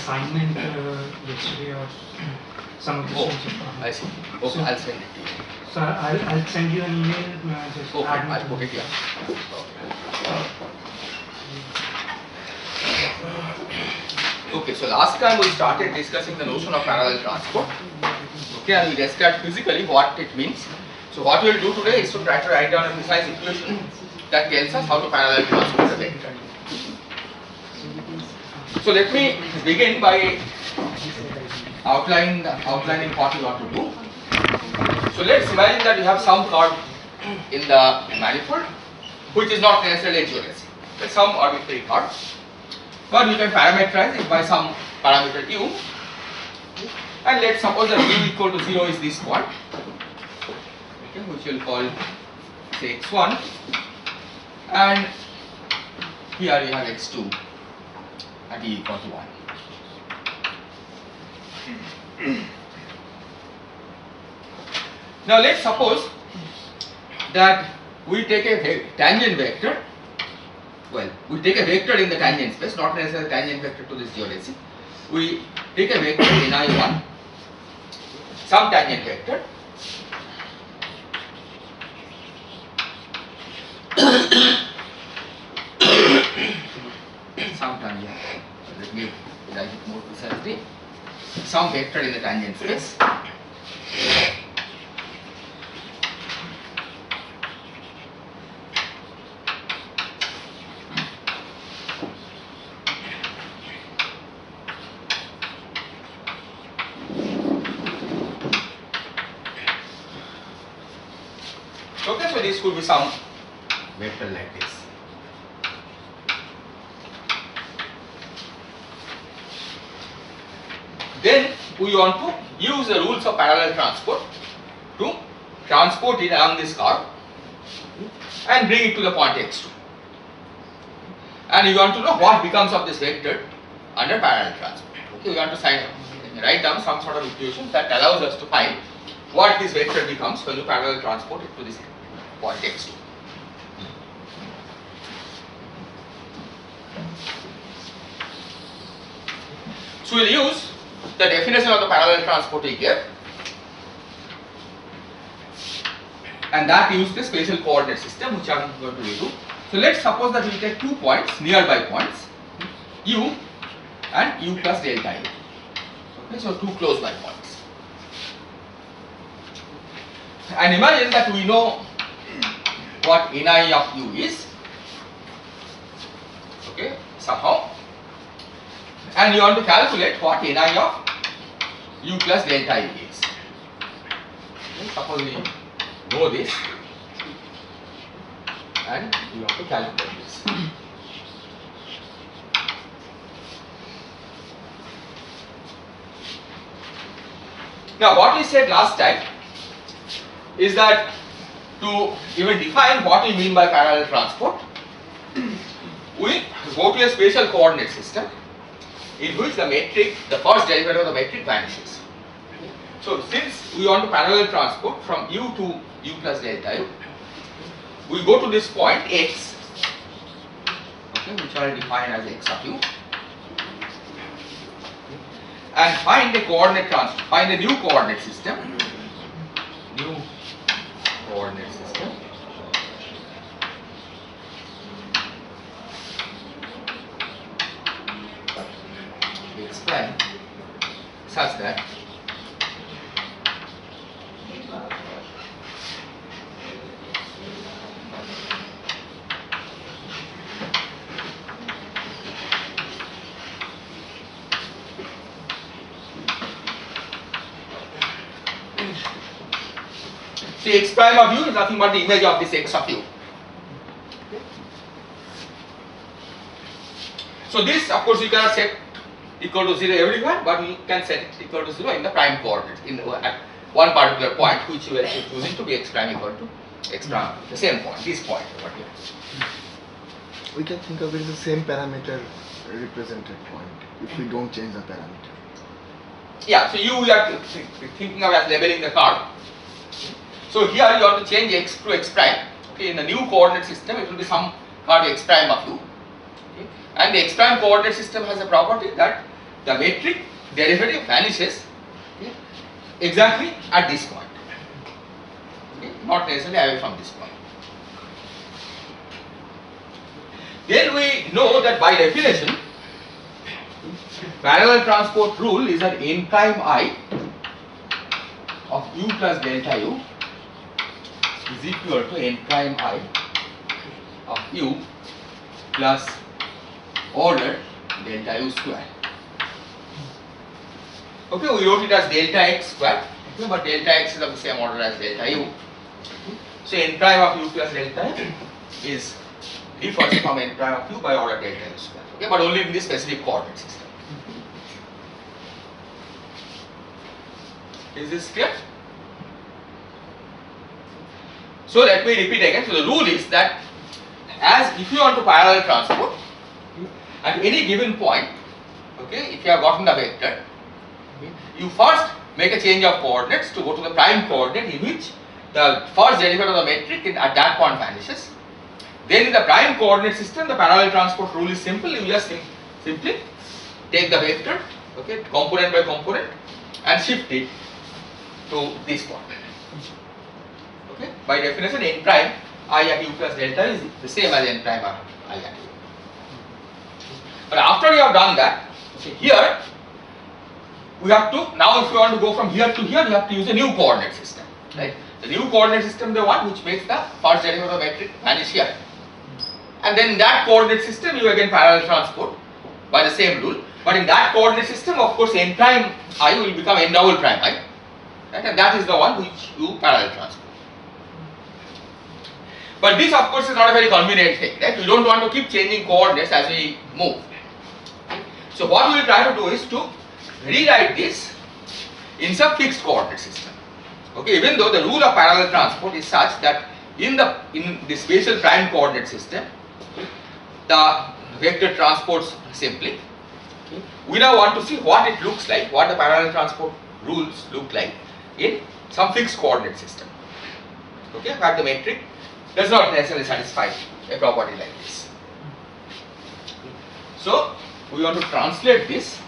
assignment yesterday or some of the students. I see. Okay, So- I'll send it to you. So I'll send you an email. Just Okay, add me I'll to put it the- here. Okay, so last time we started discussing the notion of parallel transport. Okay, and we described physically what it means. So what we will do today is to try to write down a precise equation that tells us how to parallel transport a vector. So let me begin by outlining what we want to do. So let's imagine that we have some curve in the manifold which is not necessarily geodesic. It's some arbitrary curve, but we can parameterize it by some parameter u, and let's suppose that u equal to 0 is this point, okay, which we'll call say x1, and here we have x2 at e equal to 1. Now let's suppose that we take a tangent vector. Well, we take a vector in the tangent space, not necessarily a tangent vector to this geodesy. We take a vector in I1, some tangent vector, some tangent, let me write it more precisely, some vector in the tangent space. Okay, so this could be some vector like this. Then we want to use the rules of parallel transport to transport it along this curve and bring it to the point x2. And we want to know what becomes of this vector under parallel transport. Okay, we want to write down some sort of equation that allows us to find what this vector becomes when you parallel transport it to this point x2. So we will use the definition of the parallel transport we gave, and that uses the spatial coordinate system which I am going to do. So let's suppose that we take 2 points, nearby points, u and u plus delta u. Okay, so 2 close by points. And imagine that we know what ni of u is, okay, somehow, and you want to calculate what ni of u plus delta u is. Okay, suppose we know this and we want to calculate this. Now what we said last time is that to even define what we mean by parallel transport, we go to a spatial coordinate system in which the metric, the first derivative of the metric vanishes. So since we want to parallel transport from u to u plus delta u, we go to this point x, okay, which I will define as x of u, and find the coordinate transfer, find a new coordinate system, x prime such that see x prime of u is nothing but the image of this x of u. So this of course you cannot set equal to 0 everywhere, but we can set it equal to 0 in the prime coordinate at one particular point which we are choosing to be x prime equal to x prime, the same point, this point over here. We can think of it as the same parameter represented point if we don't change the parameter. Yeah, so we are thinking of as labeling the curve. So here you have to change x to x prime. Okay, in the new coordinate system it will be some curve x prime of u. Okay, and the x prime coordinate system has a property that the metric derivative vanishes, okay, exactly at this point, okay, not necessarily away from this point. Then we know that by definition, parallel transport rule is that n prime I of u plus delta u is equal to n prime I of u plus order delta u square. Okay, we wrote it as delta x square, okay, but delta x is of the same order as delta u. So n prime of u plus delta u is differs from n prime of u by order delta u square, okay, but only in this specific coordinate system. Is this clear? So let me repeat again. So the rule is that as if you want to parallel transport at any given point, okay, if you have gotten the vector, okay, you first make a change of coordinates to go to the prime coordinate in which the first derivative of the metric at that point vanishes. Then in the prime coordinate system, the parallel transport rule is simple. You just simply take the vector, okay, component by component, and shift it to this point. Okay, by definition, n prime I at u plus delta is the same as n prime I at u. But after you have done that, okay, here we have to, now if you want to go from here to here, you have to use a new coordinate system, right? The new coordinate system, the one which makes the first derivative of the metric vanish here. And then in that coordinate system, you again parallel transport by the same rule. But in that coordinate system, of course, n prime I will become n double prime I, right? And that is the one which you parallel transport. But this, of course, is not a very convenient thing, right? We don't want to keep changing coordinates as we move. So what we will try to do is to rewrite this in some fixed coordinate system. Okay, even though the rule of parallel transport is such that in the spatial prime coordinate system, the vector transports simply. Okay. We now want to see what it looks like, what the parallel transport rules look like in some fixed coordinate system. Okay, where the metric does not necessarily satisfy a property like this. So we want to translate this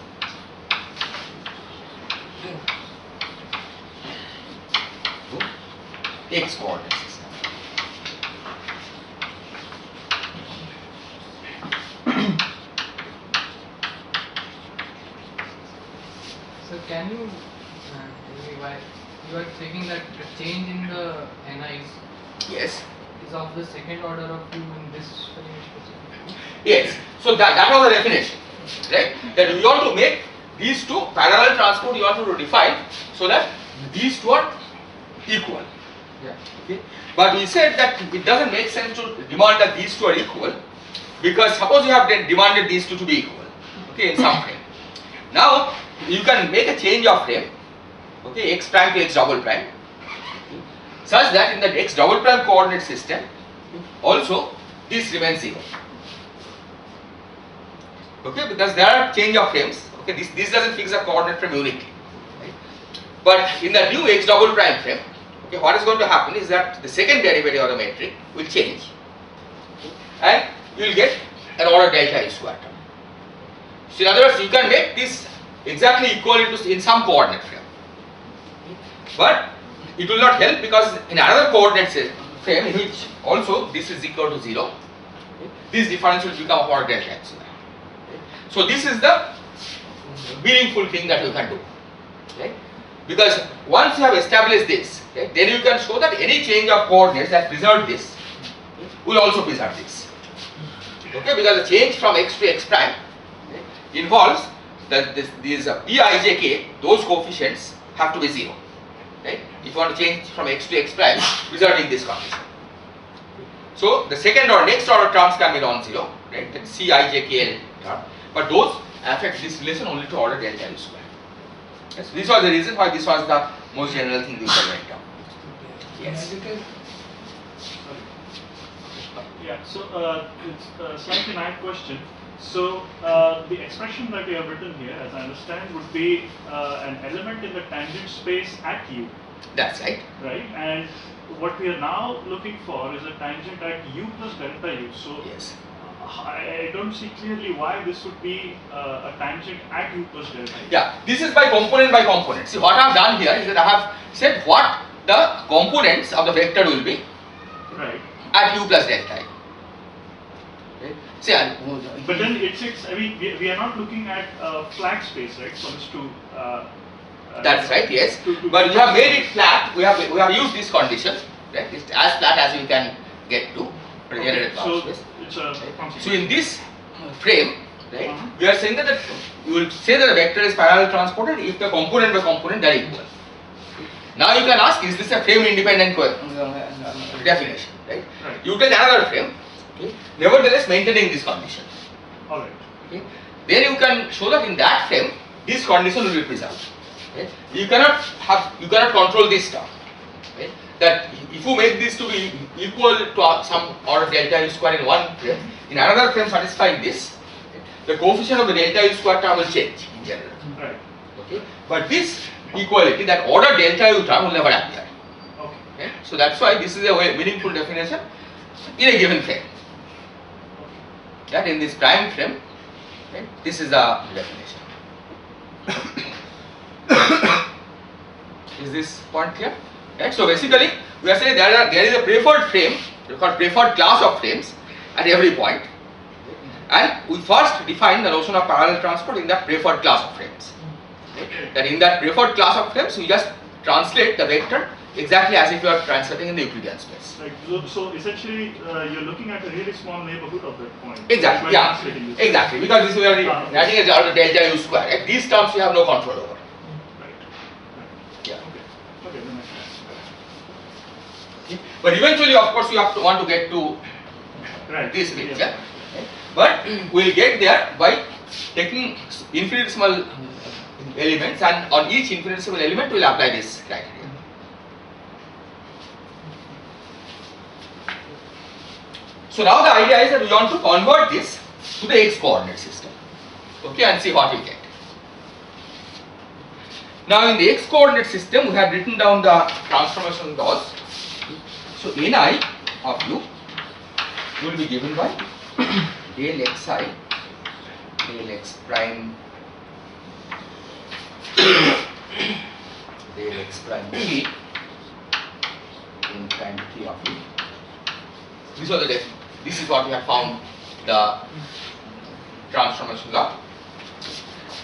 to x coordinate system. So can you tell me why you are saying that the change in the NIs Yes. is of the second order of u in this very specific? Yes. So that was the definition, right? That we want to make these two parallel transport, you want to define so that these two are equal. Yeah. Okay. But we said that it doesn't make sense to demand that these two are equal, because suppose you have demanded these two to be equal, okay, in some frame. Now you can make a change of frame, okay, x prime to x double prime, such that in the x double prime coordinate system also this remains 0. Okay, because there are change of frames. Okay, this doesn't fix the coordinate frame uniquely, right? But in the new x double prime frame, okay, what is going to happen is that the second derivative of the metric will change, and you will get an order delta u square term. So in other words, you can make this exactly equal in some coordinate frame, but it will not help because in another coordinate frame in which also this is equal to 0, this difference will become order delta x square. So this is the meaningful thing that you can do, right? Because once you have established this, right, then you can show that any change of coordinates that preserve this will also preserve this. Okay, because the change from x to x prime, right, involves that these Pijk, those coefficients have to be 0. Right? If you want to change from x to x prime, preserving this condition. So the second or next order terms can be non-zero, right? ThatCijkl term, but those affect this relation only to order delta u square. Yes, this was the reason why this was the most general thing we can write down. Yes. Yeah, so it's a slightly naive question. So the expression that you have written here, as I understand, would be an element in the tangent space at u. That's right. Right? And what we are now looking for is a tangent at u plus delta u. So Yes. I don't see clearly why this would be a tangent at u plus delta. Yeah, this is by component. See, what I have done here is that I have said what the components of the vector will be Right. at u plus delta I. Okay. See, But then it's I mean we are not looking at flat space, right? So as to that's right, yes. to- But we have made it flat. We have used this condition, right? It's as flat as we can get to generate so bound space. it's a So in this frame, right, Uh-huh. we are saying that you will say that the vector is parallel transported if the component by component they are equal. Now you can ask, is this a frame independent definition, right? Right. You take another frame, okay, nevertheless maintaining this condition. all right. Okay. Then you can show that in that frame this condition will be preserved. Okay. You cannot control this term. Okay. That if you make this to be equal to some order delta u square in one frame, in another frame satisfying this, okay, the coefficient of the delta u square term will change in general. Right. Okay. But this equality, that order delta u term will never appear. Okay. Okay. So that's why this is a very meaningful definition in a given frame. That in this prime frame, right, this is the definition. Is this point clear? Right. So basically, we are saying there is a preferred frame, called preferred class of frames at every point, and we first define the notion of parallel transport in that preferred class of frames. Okay. That in that preferred class of frames, we just translate the vector exactly as if you are translating in the Euclidean space. Right. So essentially, you're looking at a really small neighborhood of that point. Exactly. While Yeah. translating this. Exactly. Because this we are writing as order delta u square. Right? These terms you have no control over. Right. Yeah. Okay. Okay. That makes sense. Okay. But eventually, of course, you have to want to get to Right. this picture. Yeah. Okay. But we will get there by taking infinitesimal elements, and on each infinitesimal element we will apply this criteria. So now the idea is that we want to convert this to the x coordinate system, okay, and see what we get. Now in the x coordinate system we have written down the transformation laws. So ni of u will be given by del xi del x prime del x prime t in prime t of u. This is what we have found the transformation law,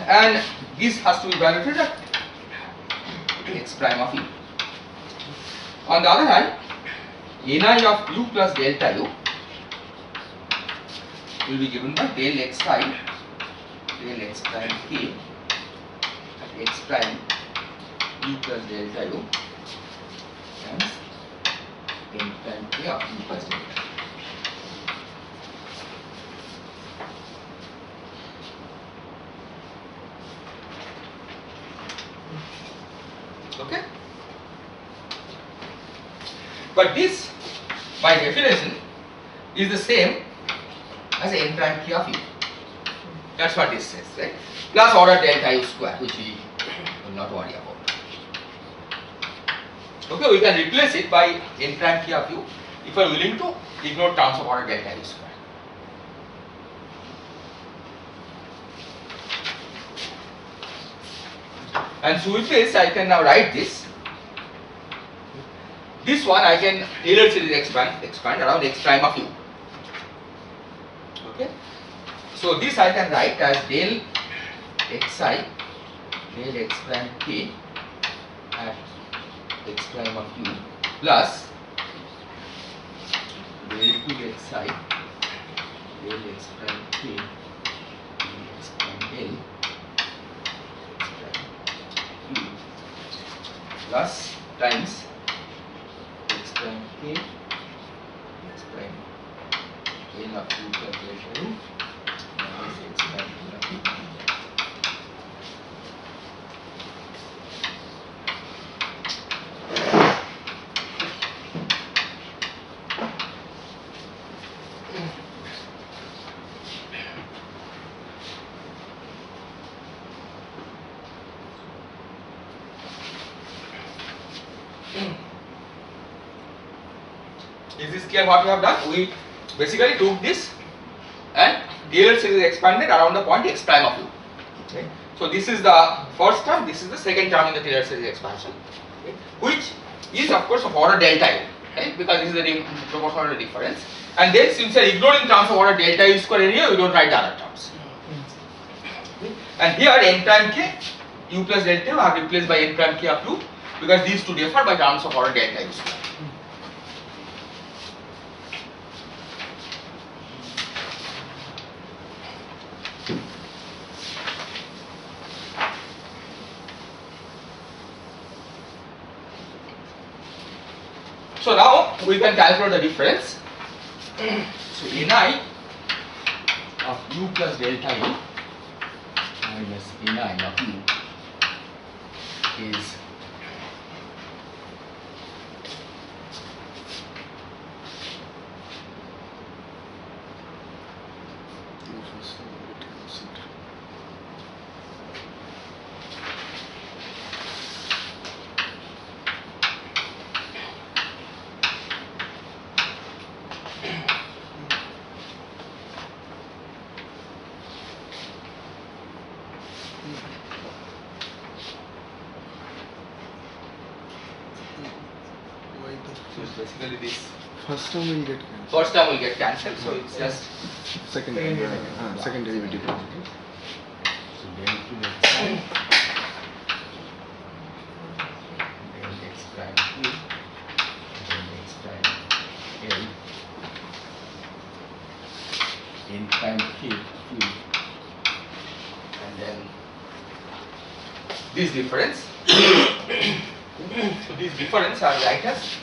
and this has to be evaluated at x prime of u. On the other hand, ni of u plus delta u will be given by del xi del x prime k at x prime u plus delta u and n prime k of u plus delta. Okay? But this, by definition, is the same as n prime k of u. That's what this says, right? Plus order delta u square, which we will not worry about. Okay, we can replace it by n prime k of u if we are willing to ignore terms of order delta u square. And so with this, I can now write this. This one I can Taylor series expand around x prime of u. Okay. So this I can write as del xi del x prime k at x prime of u plus del 2xi del x prime k del x prime l plus times x prime k x prime l of u plus delta u minus x prime l of u. Is this clear what we have done? We basically took this dl series is expanded around the point x prime of u. Okay. So this is the first term, this is the second term in the Taylor series expansion, okay, which is of course of order delta u, right, because this is the proportional difference. And then since you are ignoring terms of order delta u square area, you don't write the other terms. Okay. And here n prime k u plus delta u are replaced by n prime k of u, because these two differ by terms of order delta u square. So now we can calculate the difference. So Ni of u plus delta u minus Ni of u is so it's basically this. First term will get cancelled. First term will get cancelled, so it's just Second derivative. so then to the then x prime q, then x prime l, n prime k q, and then this difference. So this difference are write as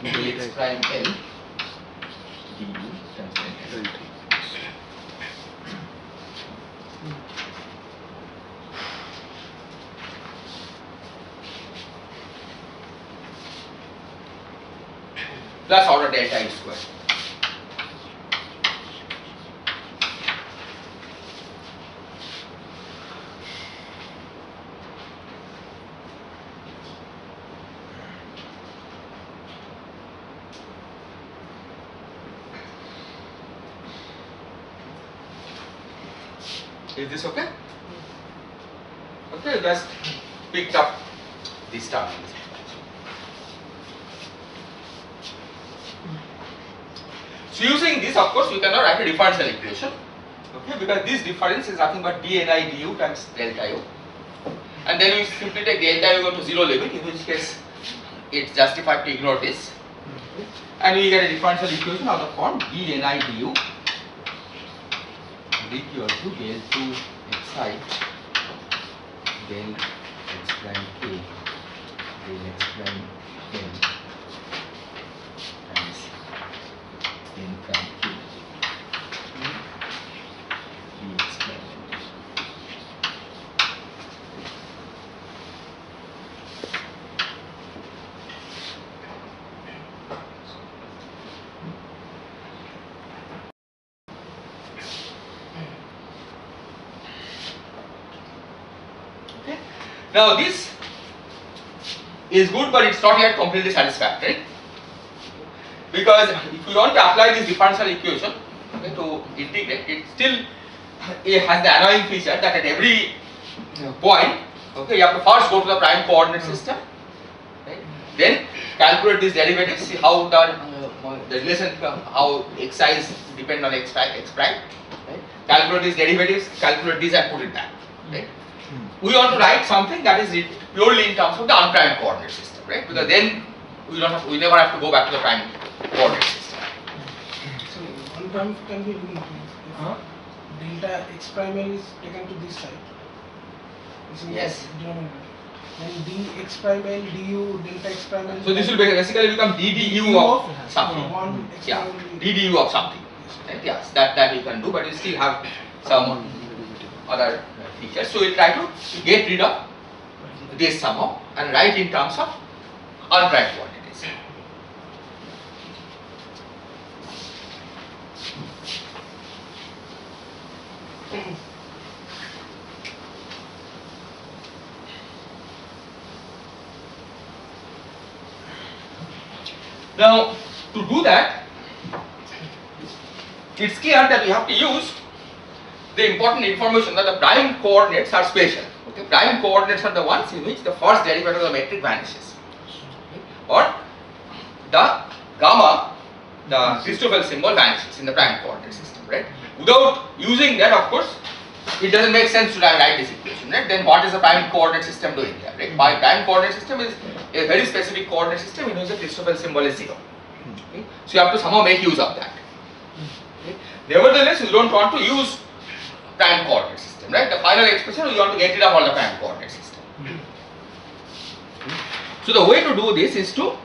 dx prime l du times n. Plus order delta u square. Is this okay? Okay, just picked up this term. So using this, of course, we cannot write a differential equation, okay, because this difference is nothing but dni du times delta u, and then we simply take delta u to zero limit, in which case it's justified to ignore this, and we get a differential equation of the form dni du equal to del 2 xi del x prime k del x prime n times n prime k dx prime n. Okay. Now this is good, but it's not yet completely satisfactory, because if you want to apply this differential equation, okay, to integrate, it still has the annoying feature that at every point, okay, you have to first go to the prime coordinate system, right? Then calculate these derivatives, see how the relation, how xi is depend on x prime, right? Calculate these derivatives, calculate these and put it back, right? We want to write something that is purely in terms of the unprimed coordinate system, right? Because then we never have to go back to the prime coordinate system. So one term can be removed if delta x prime L is taken to this side. This is Yes. the denominator. Then dx prime L du delta x prime L. So this will basically become ddu of something. One x Yeah, prime L. ddu of something. Right? Yes, that you can do, but you still have some other features. So we'll try to get rid of this somehow and write in terms of unprimed quantities. Now, to do that, it's clear that we have to use the important information that the prime coordinates are spatial. Okay, prime coordinates are the ones in which the first derivative of the metric vanishes, okay, or the gamma, the Christoffel symbol vanishes in the prime coordinate system, right? Without using that, of course, it doesn't make sense to write this equation, right? Then what is the prime coordinate system doing here, right? My prime coordinate system is a very specific coordinate system in which the Christoffel symbol is 0. Okay? So you have to somehow make use of that. Okay? Nevertheless, you don't want to use prime coordinate system, right? The final expression, you want to get rid of all the prime coordinate system. So the way to do this is to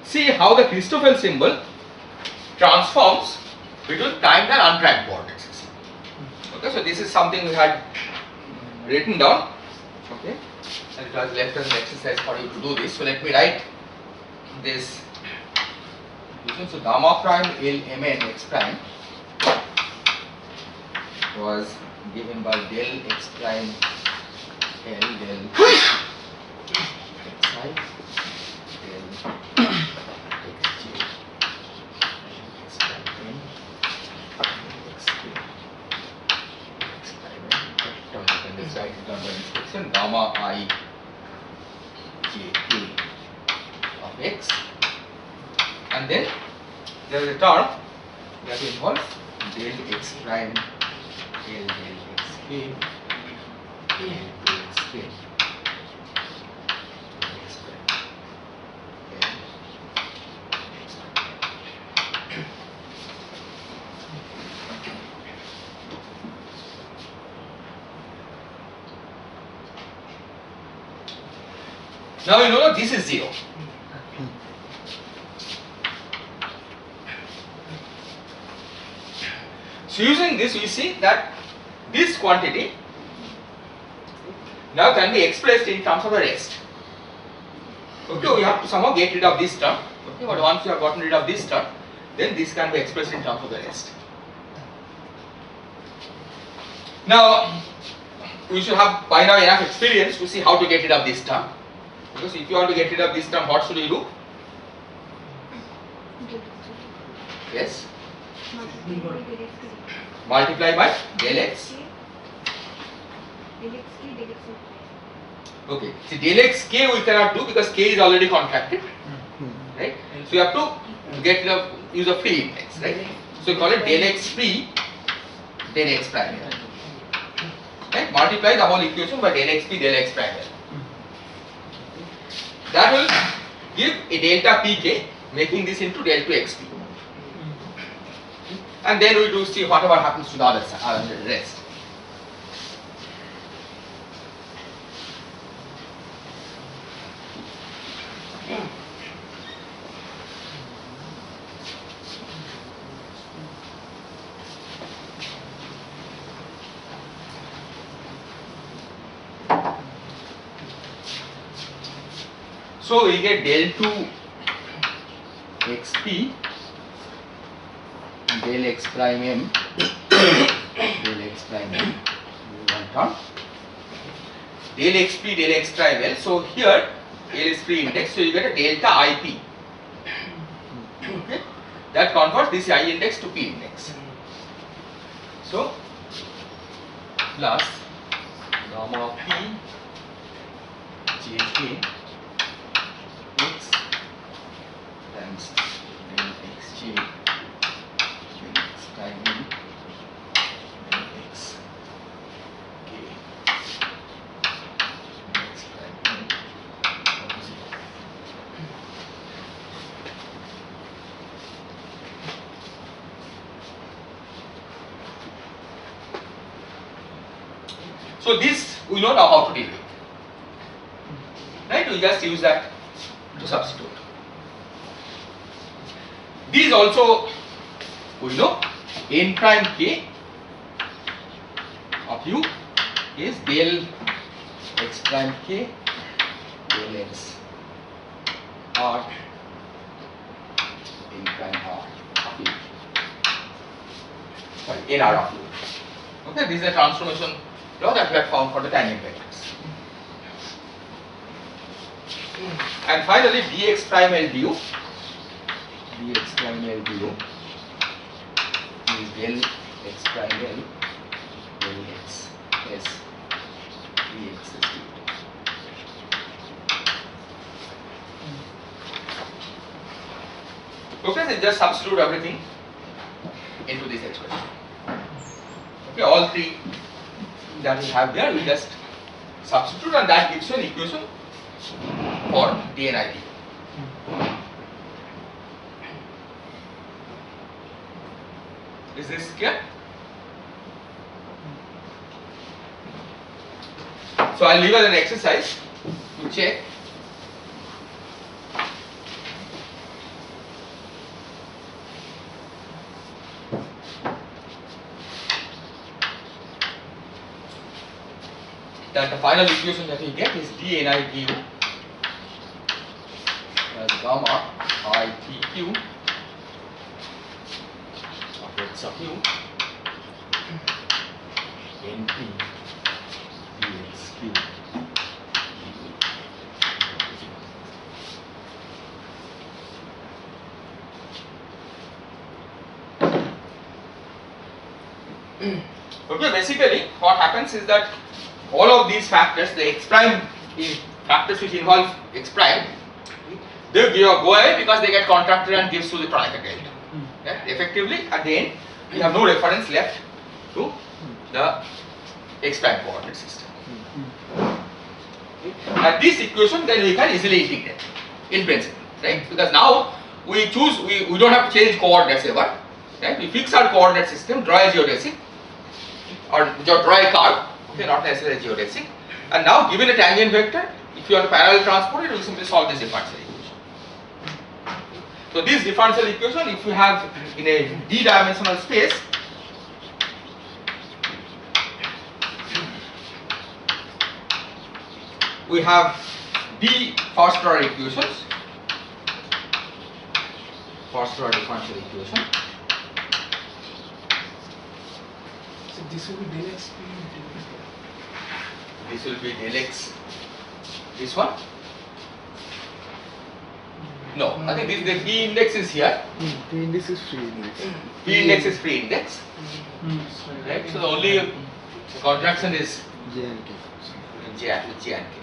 see how the Christoffel symbol transforms between primed and unprimed coordinate system. Okay, so this is something we had written down. Okay, and it was left as an exercise for you to do this. So let me write this. So gamma prime L mn x prime was given by del x prime L del xi del xj x prime n xk x prime n. Let's write it down by inspection. Gamma I j k of x, and then there is a term that involves del x prime L del xk L del xk x prime L x prime. Now you know that this is 0. So using this, we see that this quantity now can be expressed in terms of the rest. Okay, we have to somehow get rid of this term. Okay, but once you have gotten rid of this term, then this can be expressed in terms of the rest. Now, we should have by now enough experience to see how to get rid of this term. Because if you want to get rid of this term, what should you do? Yes? Multiply by del x. Okay, see del x k we cannot do because k is already contracted, right? So you have to get the use a free index, right? So you call it del x free del x prime, right? Multiply the whole equation by del x p del x prime. That will give a delta pk, making this into del 2 xp. And then we do see whatever happens to the other side, rest. So we get del 2 xp del x prime m del x prime m, one term, del xp del x prime l. So here L is free index, so you get a delta ip. Okay, that converts this I index to p index. So plus gamma p jk x times del xj del x prime n del x k del x prime n of 0. So this we know now how to deal with, right? We just use that to substitute. These also we know n prime k of u is del x prime k del x r n prime r of u. Sorry, n r of u. Okay, this is a transformation law that we have found for the tangent vectors. And finally, dx prime l du, dx prime l du is del x prime l Lx is dx is dt. Okay, so just substitute everything into this expression. Okay, all three that we have there, we just substitute, and that gives you an equation for dni dt. Is this clear? So I'll leave as an exercise to check. That the final equation that we get is dni du as gamma I tq of x of u np dx q du. Okay, basically what happens is that all of these factors, the x prime factors which involve x prime, they go away because they get contracted and gives you the Kronecker delta. Okay? Effectively, at the end, we have no reference left to the x prime coordinate system. Okay? And this equation, then we can easily integrate in principle, right? Because now we choose, we don't have to change coordinates ever. Right? We fix our coordinate system, draw a geodesic, or draw a curve. Okay, not necessarily geodesic. And now given a tangent vector, if you want to parallel transport it, you will simply solve this differential equation. So this differential equation, if you have in a d-dimensional space, we have d first order equations, first order differential equation. So this will be del x p del x. This will be del x. This one? No, I think this the p index is here. P index is free index. P index is free index. Right? So the only contraction is J and K. J and K.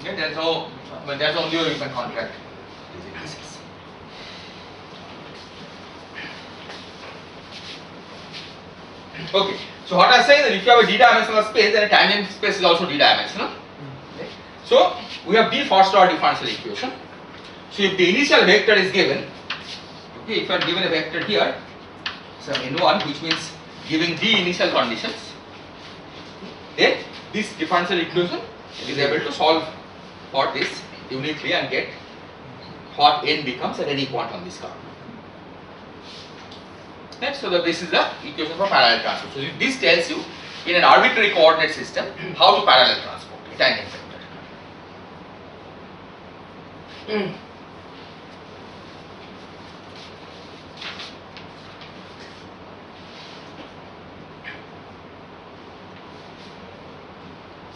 Okay, there's no, but there's only a you can contract these indices. Okay, so what I say that if you have a d-dimensional space, then a tangent space is also d-dimensional. Okay. So we have d first order differential equation. So if the initial vector is given, okay, if you are given a vector here, some n1, which means giving d initial conditions, then this differential equation is able to solve for this uniquely and get what n becomes at any point on this curve. Right? So this is the equation for parallel transport. So this tells you in an arbitrary coordinate system how to parallel transport a tangent vector.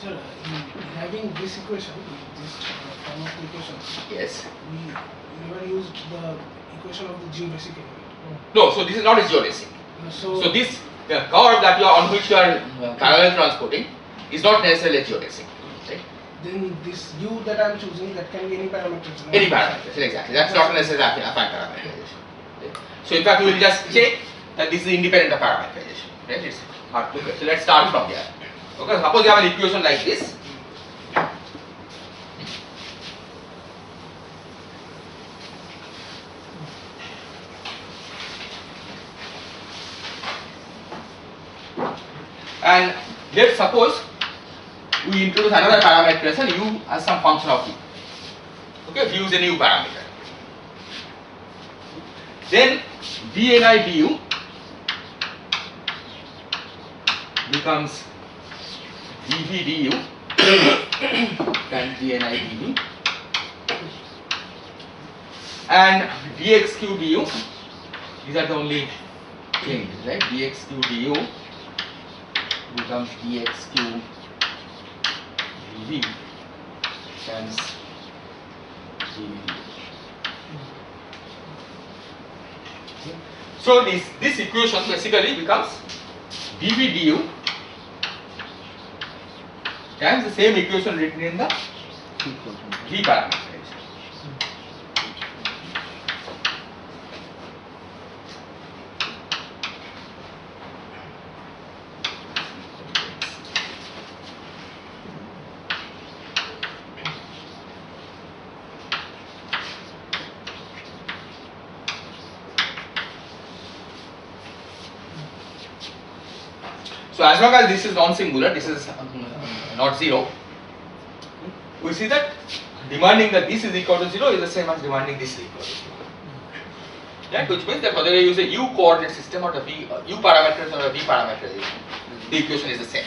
Sir, in having this equation, this form of equation, Yes. we never used the equation of the geodesic element. No, so this is not a geodesic. So this the curve that you are on which you are parallel transporting is not necessarily a geodesic. Right? then this u that I am choosing, that can be any parameters. no? Any parameters, exactly. That's not necessarily affine parameterization. Right? So in fact, we will just check that this is independent of parameterization. Right? It's hard to get. So let's start from there. Okay, suppose you have an equation like this. And let's suppose we introduce another parameterization u as some function of u. Okay, u is a new parameter. Then dni du becomes dv du and dni dv, and dxq du, these are the only changes, right? dxq du becomes dxq dv times dv du. So this equation basically becomes dv du times the same equation written in the V parameterization. So as long as this is non-singular, this is not 0, we see that demanding that this is equal to 0 is the same as demanding this is equal to 0. Right? Which means that whether you use a u coordinate system or the u parameters or a v parameterization, the equation is the same.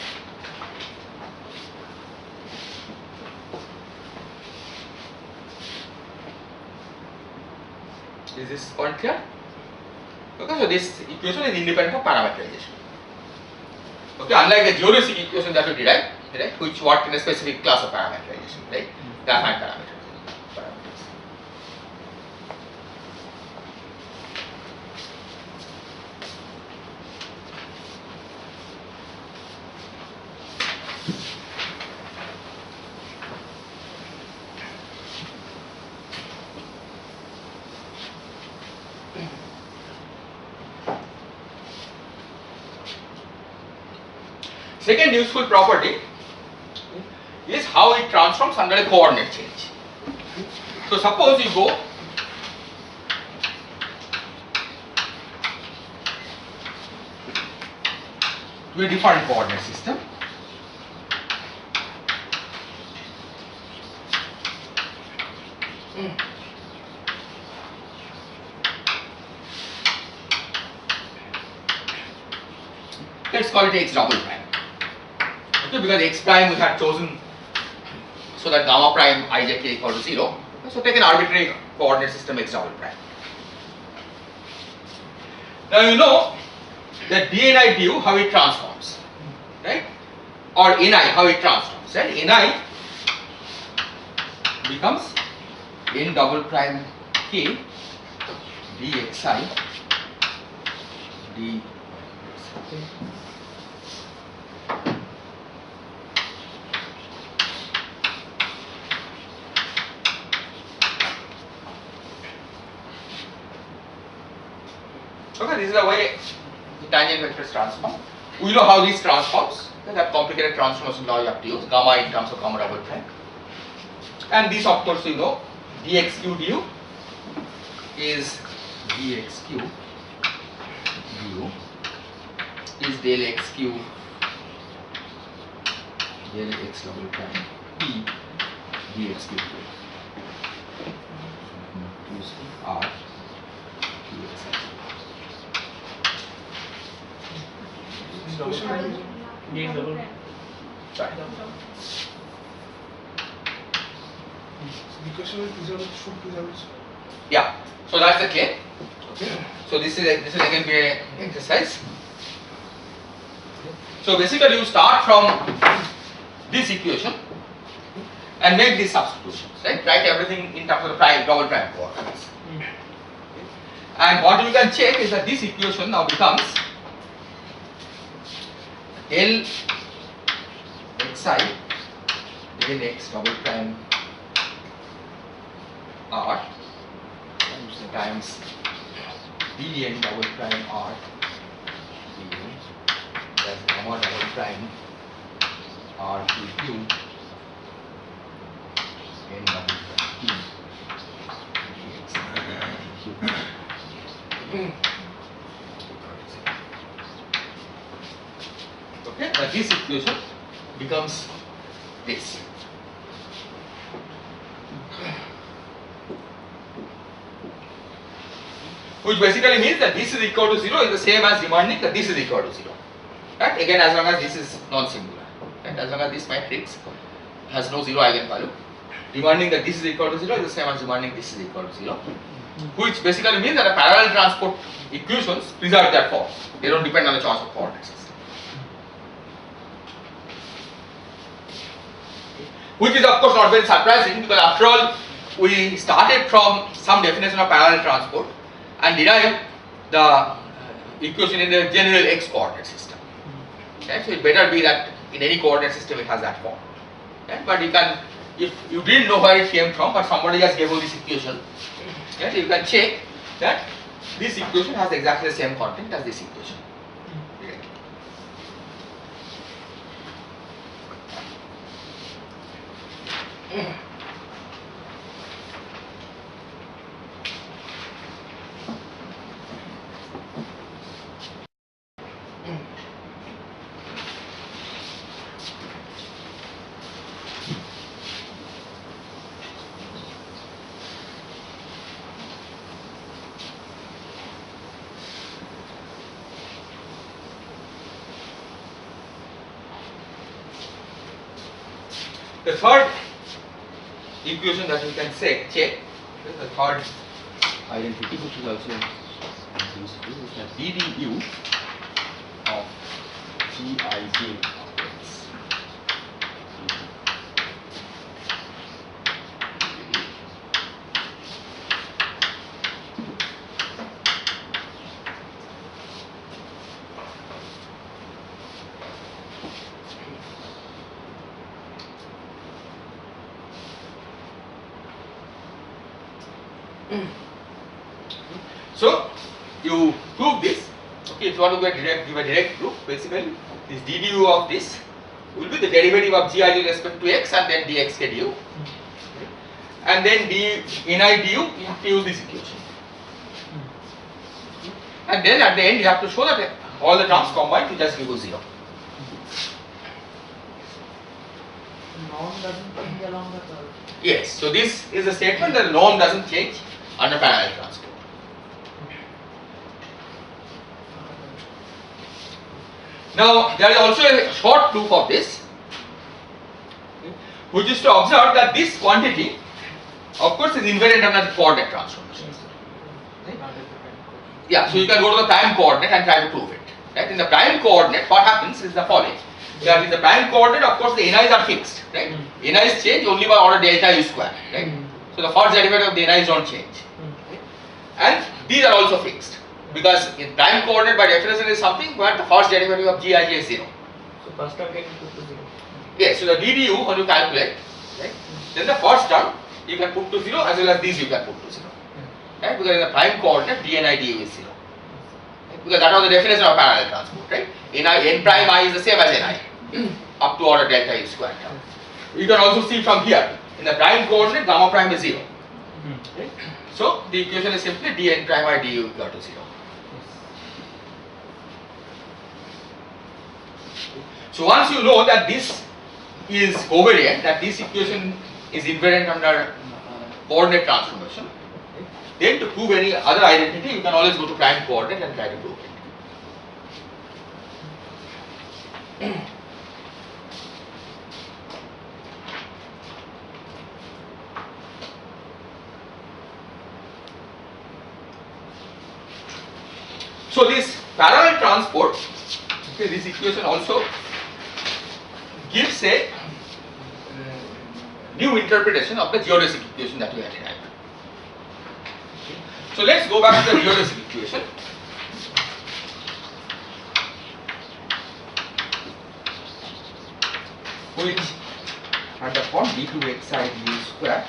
Is this point clear? Okay, so this equation is independent of parameterization. Okay, unlike the geodesic equation that we derived, right, which work in a specific class of parameterization, right, the affine parameters. Second useful property is how it transforms under a coordinate change. So suppose you go to a different coordinate system. Let's call it x double prime. Okay, because x prime we had chosen so that gamma prime ijk equal to 0. So take an arbitrary coordinate system x double prime. Now you know that dni du how it transforms, right? Or ni how it transforms, right? Ni becomes n double prime k dxi d. Okay, this is the way the tangent vectors transform. We know how these transforms. That complicated transformation law you have to use, gamma in terms of gamma double prime. And this of course you know, dxq du is dxq du is del xq del x double prime p dxq du. Use r dxi. Sorry. The question is preserved, should preserve it. Yeah. So that's the claim. Okay. So this is again be an exercise. So basically you start from this equation and make these substitutions, right? Write everything in terms of the prime, double prime coordinates. And what you can check is that this equation now becomes del xi del x double prime r times dn double prime r dn that's gamma double prime r q n double prime p dx. Okay, but this equation becomes this. Which basically means that this is equal to 0 is the same as demanding that this is equal to 0. Right? Again, as long as this is non-singular. Right? As long as this matrix has no 0 eigenvalue, demanding that this is equal to 0 is the same as demanding this is equal to 0. Which basically means that a parallel transport equations preserve their form. They don't depend on the choice of coordinates. Which is of course not very surprising because after all we started from some definition of parallel transport and derived the equation in the general x coordinate system. Okay, so it better be that in any coordinate system it has that form. Okay, but you can, if you didn't know where it came from, but somebody just gave you this equation, okay, you can check that this equation has exactly the same content as this equation. Okay. The third equation that we can check, the third identity, which is also useful, is that ddu of Gij of x. So you prove this. Okay, if you want to give a direct proof, basically this ddu of this will be the derivative of Gij with respect to x and then dx du. And then ni du, you have to use this equation. And then at the end you have to show that all the terms combined to just give you 0. Norm doesn't change along the curve. Yes, so this is a statement that the norm doesn't change under parallel transport. Now there is also a short proof of this, which is to observe that this quantity, of course, is invariant under the coordinate transformation. Yeah, so you can go to the prime coordinate and try to prove it. Right? In the prime coordinate, what happens is the following. That in the prime coordinate, of course, the ni's are fixed. Right? Ni's change only by order delta u square. Right? So the first derivative of the ni's don't change. And these are also fixed. Because in prime coordinate by definition is something where the first derivative of Gij is 0. So first term can be put to 0. Yes, so the ddu when you calculate, right, then the first term you can put to 0 as well as these you can put to 0. Right? Because in the prime coordinate dni du is 0. Right? Because that was the definition of parallel transport, right? N prime I is the same as ni up to order delta u square term. You can also see from here, in the prime coordinate gamma prime is 0. Right? So the equation is simply dn prime I du equal to 0. So once you know that this is covariant, that this equation is invariant under coordinate transformation, then to prove any other identity, you can always go to prime coordinate and try to prove it. So this parallel transport, okay, this equation also gives a new interpretation of the geodesic equation that we had derived. So let's go back to the geodesic equation. Which had the form d2xi du square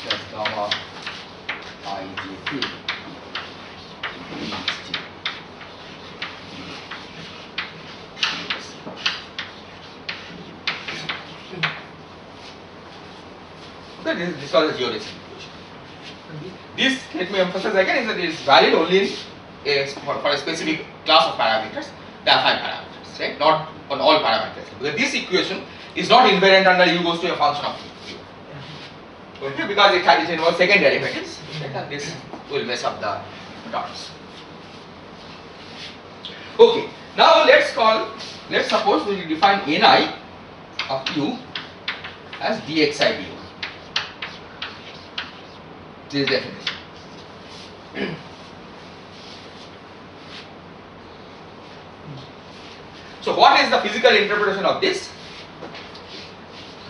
plus gamma ijk this was a geodesic equation. This, let me emphasize again, is that it is valid only in for a specific class of parameters, the affine parameters, right? Not on all parameters. Because this equation is not invariant under u goes to a function of u. Okay, because it involves second derivatives, right? And this will mess up the terms. Okay, now let's suppose we define ni of u as dxi du. This is definition. So what is the physical interpretation of this?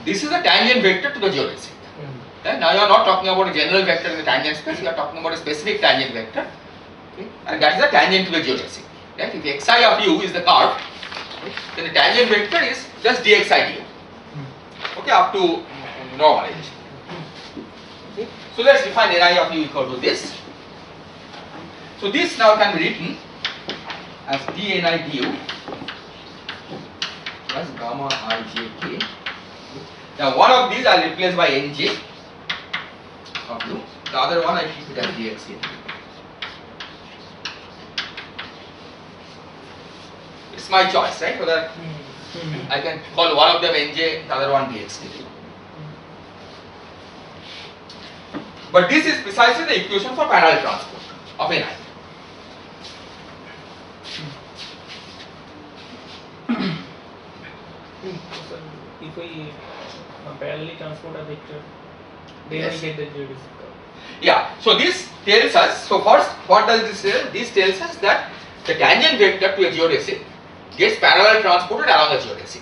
This is a tangent vector to the geodesic. Okay? Now you are not talking about a general vector in the tangent space, you are talking about a specific tangent vector Okay? And that is the tangent to the geodesic. Right? If xi of u is the curve, okay, then the tangent vector is just dxi du. Okay, up to normalization. Okay. So let's define ni of u equal to this. So this now can be written as dni du plus gamma ijk. Now one of these I will replace by nj of u. The other one I keep it as dxk. It's my choice, right? So that I can call one of them nj, the other one dxk. But this is precisely the equation for parallel transport of ni. So if we parallelly transport a vector, then Yes. we get the geodesic curve. Yeah, so this tells us, so first what does this tell? This tells us that the tangent vector to a geodesic gets parallel transported along the geodesic.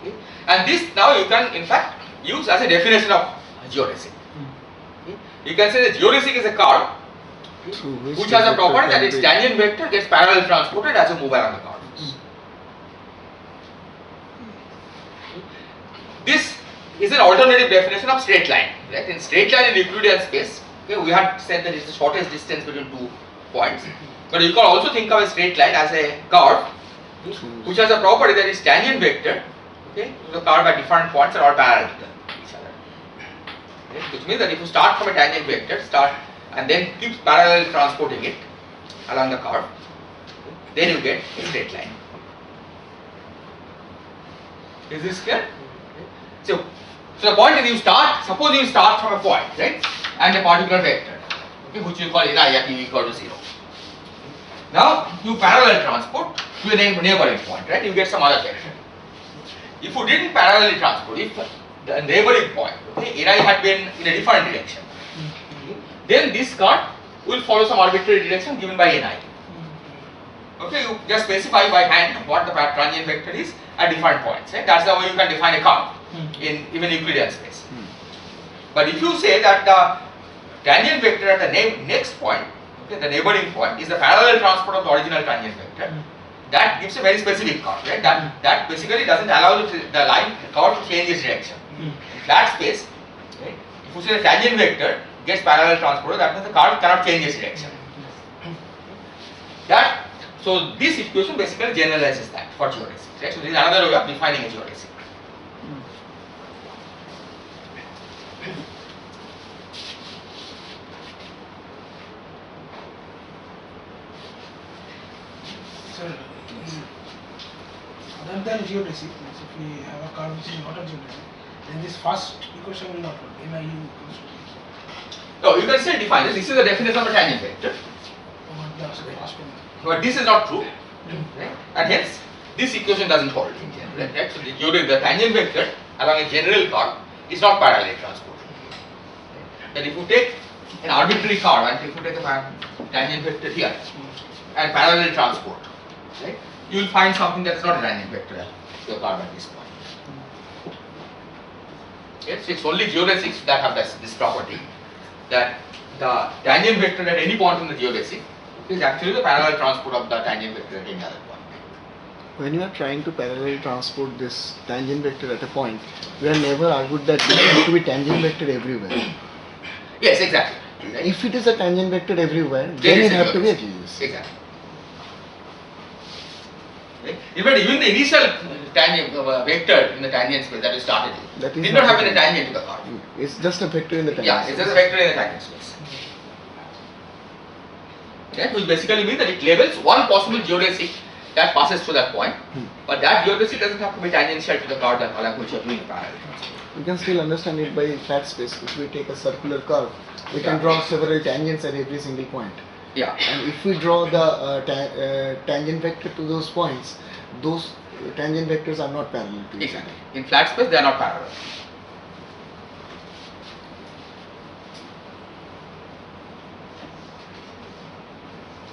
Okay. And this now you can in fact use as a definition of geodesic. Okay. You can say the geodesic is a curve Through which has a vector property that can its be- tangent vector gets parallel transported as you move along the curve. This is an alternative definition of straight line. Right? In straight line in Euclidean space, okay, we had said that it's the shortest distance between two points. But you can also think of a straight line as a curve which has a property that its tangent vector, okay, to the curve at different points are all parallel to each other. Okay? Which means that if you start from a tangent vector, and then keep parallel transporting it along the curve, okay, then you get a straight line. Is this clear? So the point is suppose you start from a point, right, and a particular vector, okay, which you call ni at u equal to 0. Now you parallel transport to a neighboring point, right, you get some other vector. If you didn't parallelly transport, if the neighboring point, okay, ni had been in a different direction, okay, then this curve will follow some arbitrary direction given by ni. Okay, you just specify by hand what the tangent vector is at different points, right? That's the way you can define a curve in even Euclidean space. But if you say that the tangent vector at the next point, okay, the neighboring point is the parallel transport of the original tangent vector, that gives a very specific curve, right? That basically doesn't allow the line curve to change its direction. In flat space, right, if you say the tangent vector gets parallel transported, that means the curve cannot change its direction. So this equation basically generalizes that for geodesic, right? So this is another way of defining a geodesic. So, other than geodesic, means if we have a curve which is not a geodesic, then this first equation will not work. NIU equals to No, you can still define this. This is the definition of a tangent vector, the first one. but this is not true, right? And hence this equation doesn't hold in general, right? So the tangent vector along a general curve is not parallel transport. That if you take an arbitrary curve and if you take a tangent vector here and parallel transport, right, you will find something that is not a tangent vector to the curve at this point. Yes, it's only geodesics that have this property, that the tangent vector at any point in the geodesic is actually the parallel transport of the tangent vector at any other point. When you are trying to parallel transport this tangent vector at a point, we have never argued that it has to be tangent vector everywhere. Yes, exactly. Right? If it is a tangent vector everywhere, Then then it's it a has to be a geodesic. geodesic. Exactly. Right? Even the initial tangent vector in the tangent space that we started with That is did not not have a any tangent to the curve. It's just a vector in the tangent Yeah, it's just a vector in the tangent space. Right? Which basically means that it labels one possible geodesic that passes through that point, but that geodesic doesn't have to be tangential to the curve that along which you are doing parallel transport. You can still understand it by flat space. If we take a circular curve, we can Yeah. draw several tangents at every single point. Yeah. And if we draw the tangent vector to those points, those tangent vectors are not parallel to each other. Exactly. In flat space, they are not parallel.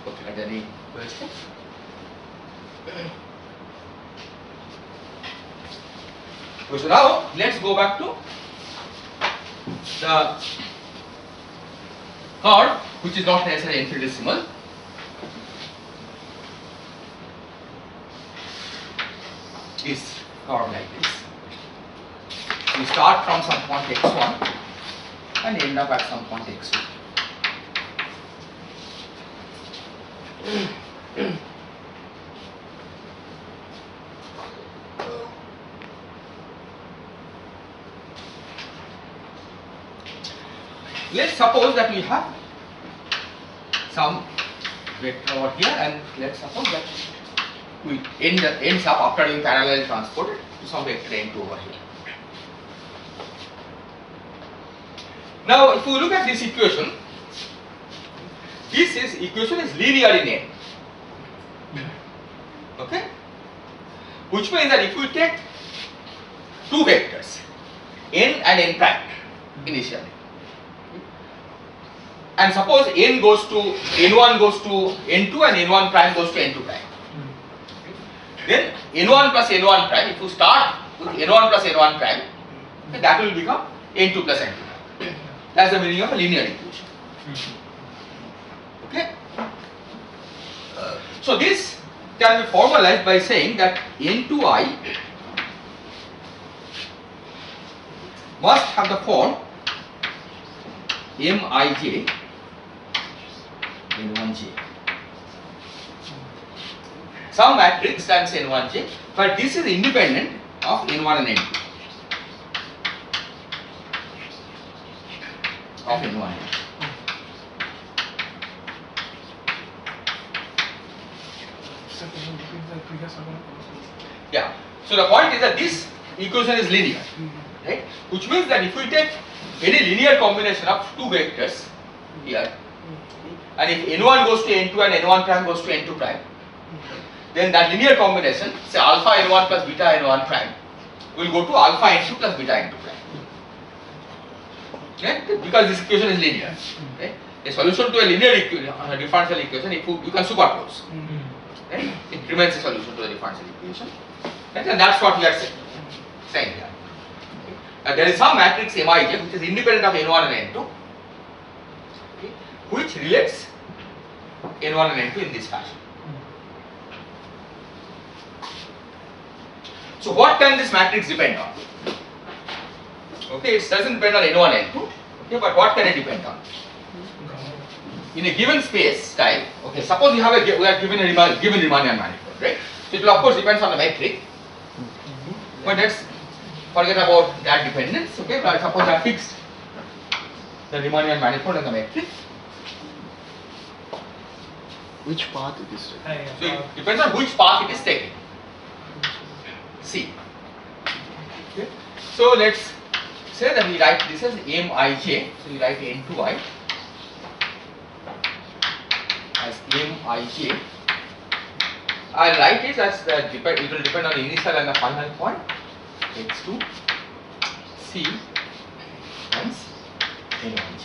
Okay, are there any questions? Okay, so now let's go back to the curve which is not necessarily infinitesimal. Is curve like this. We start from some point x1 and end up at some point x2. Let's suppose that we have some vector over here, and let's suppose that we ends up after doing parallel transport to some vector n2 over here. Now, if you look at this equation, equation is linear in n. Okay, which means that if we take two vectors, n and n prime initially, and suppose n1 goes to n2 and n1 prime goes to n2 prime, then n1 plus n1 prime, if you start with n1 plus n1 prime, okay, that will become n2 plus n2 prime. That's the meaning of a linear equation. Okay. So this can be formalized by saying that n2i must have the form mij n1j. Some matrix times n1j, but this is independent of n1 and n2. Of n1 and n2. Yeah. So the point is that this equation is linear, right? Which means that if we take any linear combination of two vectors here, and if n1 goes to n2 and n1 prime goes to n2 prime, then that linear combination, say alpha n1 plus beta n1 prime, will go to alpha n2 plus beta n2 prime. Okay? Because this equation is linear. Okay? A solution to a linear differential equation, you can superpose. Right? It remains a solution to the differential equation. Right? And that's what we are saying here. Okay? There is some matrix Mij which is independent of n1 and n2, okay, which relates n1 and n2 in this fashion. So what can this matrix depend on? Okay, it doesn't depend on n1 and n2, okay, but what can it depend on? In a given space time, okay, suppose we are given a given Riemannian manifold, right? So it will of course depends on the metric, but let's forget about that dependence, okay? But suppose I fixed the Riemannian manifold and the metric. Which path it is taking? So it depends on which path it is taking. C. Okay. So let's say that we write this as Mij, so we write n2i as Mij. I'll write it as it will depend on the initial and the final point, x2 c times n1j.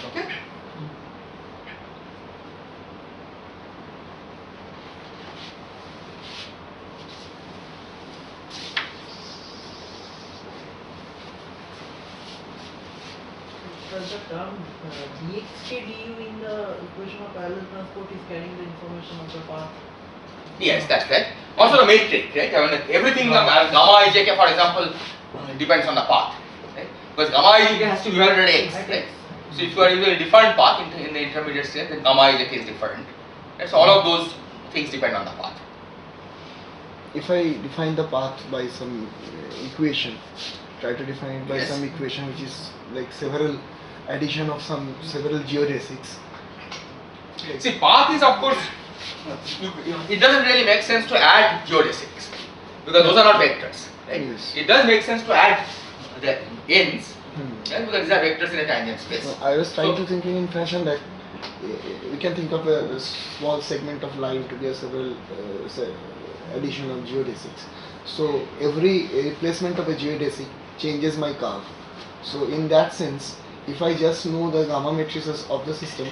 Okay. Does the term dxk du in the equation of parallel transport is carrying the information of the path? Yes, that's right. Also the matrix, right? I mean, everything gamma ijk, for example, depends on the path, right? Because gamma ijk has to be evaluated at x, right? So if you are using a different path in the intermediate state, then gamma ijk is different. Right? So all of those things depend on the path. If I define the path by some equation, try to define it by Yes. some equation which is like several addition of several geodesics. See, path is of course, it doesn't really make sense to add geodesics because those are not vectors, right? Yes. It does make sense to add the ends, Hmm. right? Because these are vectors in a tangent space. No, I was trying So- to thinking in fashion that we can think of a small segment of line to be a several addition of geodesics. So every replacement of a geodesic changes my curve. So in that sense, if I just know the gamma matrices of the system,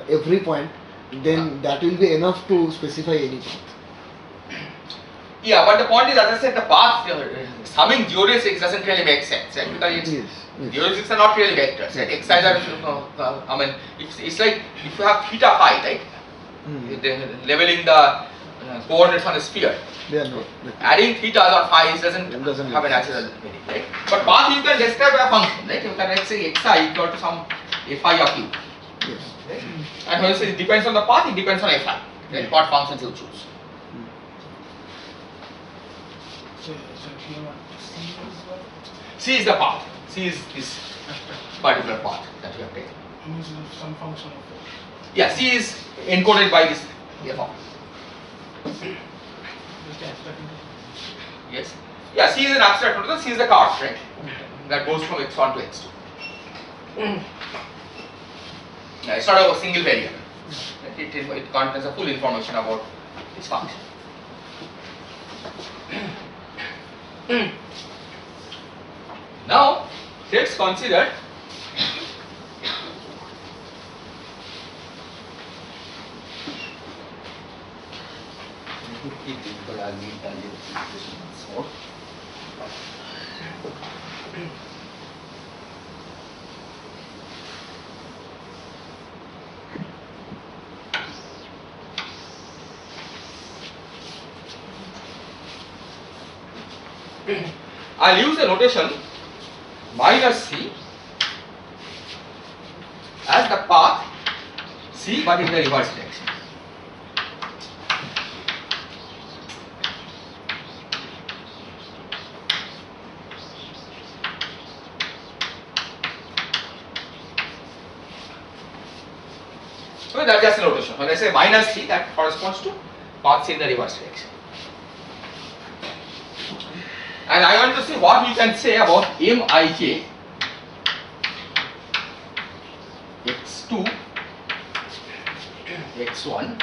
every point, then that will be enough to specify any path. Yeah, but the point is, as I said, the path summing geodesics doesn't really make sense, right? Because it's, Yes. geodesics are not really vectors, right? X are, I mean, it's like if you have theta phi, right? Leveling the coordinates on a sphere. They are not. Adding thetas or phi's doesn't Doesn't have a make natural meaning, right? But path you can describe by a function, right? You can let's say xi equal to some fi of u. Yes. Right? And when you say it depends on the path, it depends on fi, right? What functions you choose. So here what C is what? C is the path. C is this particular path that you have taken. Means some function of it. Yeah, C is encoded by this f of. Yes. Yeah, C is an abstract notation. C is the card, right? That goes from x1 to x2. Yeah, it's not a single variable. It contains a full information about this function. Now, let's consider I'll use the notation minus C as the path C but in the reverse direction. So that's just a notation. When I say minus C, that corresponds to path C in the reverse direction. And I want to see what we can say about Mij x2 x1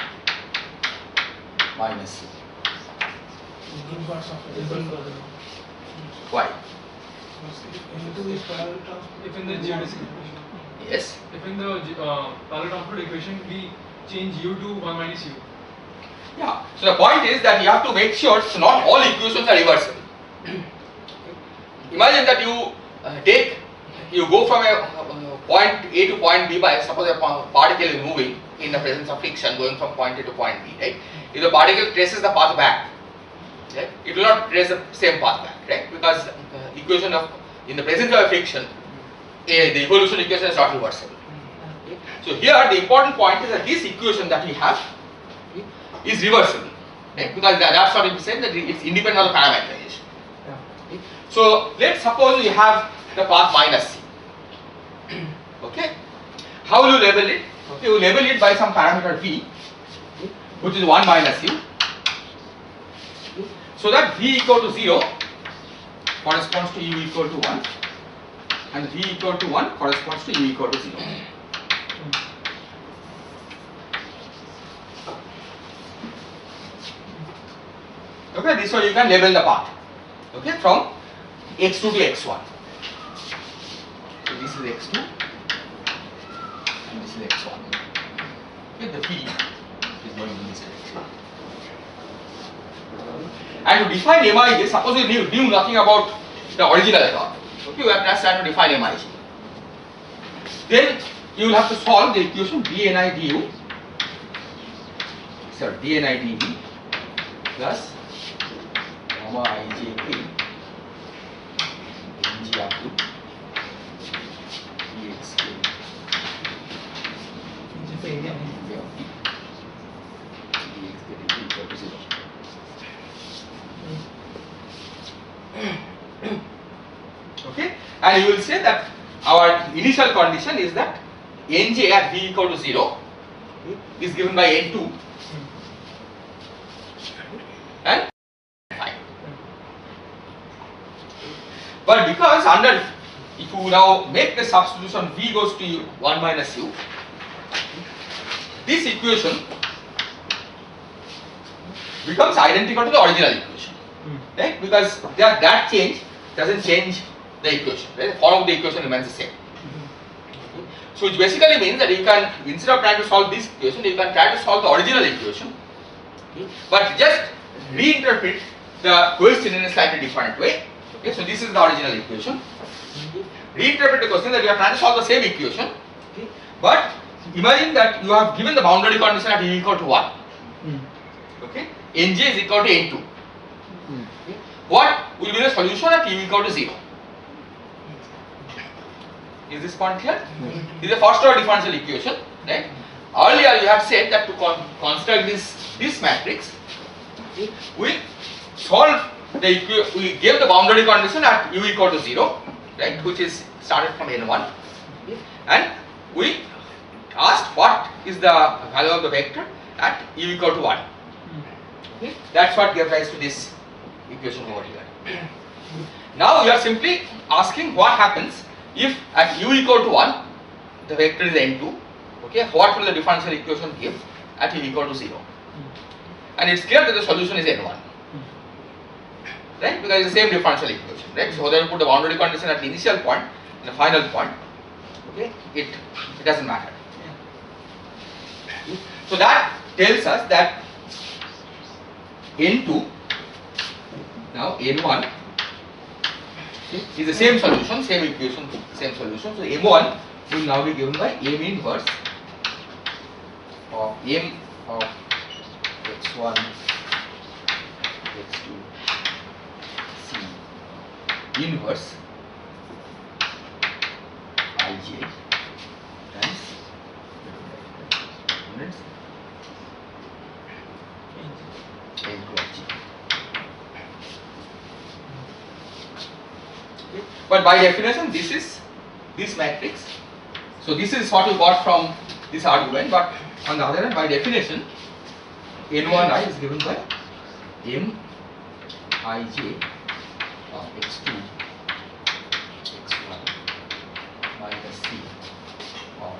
minus C. Inverse of it. Why? Into is parallel transport. If in the geodesic, Yes. if in the parallel transport equation we change u to 1 minus u. Yeah. So the point is that you have to make sure so not all equations are reversible. Imagine that you go from a point A to point B by suppose a particle is moving in the presence of friction going from point A to point B, right? If the particle traces the path back, right, it will not trace the same path back, right? Because equation of in the presence of a friction, the evolution equation is not reversible. Okay? So here the important point is that this equation that we have is reversible, right? Because that's what we said that it's independent of the parameterization. Okay? So let's suppose you have the path minus C. Okay, how will you label it? Okay, you label it by some parameter V, which is 1 minus U. So that V equal to 0 corresponds to U equal to 1, and V equal to 1 corresponds to U equal to 0. Okay, this way you can label the path. Okay, from x2 to x1. So this is x2 and this is x1. Okay, the V is going in this direction. And to define Mij, suppose you knew nothing about the original at all. Okay, you have just tried to define Mij. Then you will have to solve the equation dni du, sorry, dni dv plus gamma ijk ng up to dxk. Okay, and you will say that our initial condition is that Nj at V equal to 0 is given by N2 and 5. But because under, if you now make the substitution V goes to 1 minus U, this equation becomes identical to the original equation, right? Because that change doesn't change the equation, right? The form of the equation remains the same. So which basically means that you can, instead of trying to solve this equation, you can try to solve the original equation, but just reinterpret the question in a slightly different way. Okay, so this is the original equation. Reinterpret the question that you are trying to solve the same equation, okay, but imagine that you have given the boundary condition at u equal to 1. Okay, nj is equal to n2. Okay. What will be the solution at u equal to 0? Is this point clear? This is a first order differential equation, right? Earlier you had said that to construct this matrix, okay, we solve we gave the boundary condition at u equal to 0, right, which is started from n1, okay, and we asked what is the value of the vector at u equal to 1. Okay, that's what gave rise to this equation over here. Now we are simply asking what happens if at u equal to 1 the vector is n2, okay, what will the differential equation give at u equal to 0? And it's clear that the solution is n1, right, because it's the same differential equation, right? So whether you put the boundary condition at the initial point and the final point, okay, it doesn't matter. So that tells us that n2, now n1 is the same solution, same equation, same solution. So m1 will now be given by m inverse of m of x1, x2, c inverse ij times components n to ij. Okay. But by definition, this is this matrix. So this is what we got from this argument. But on the other hand, by definition, n1i is given by m ij of x2, x1 minus c of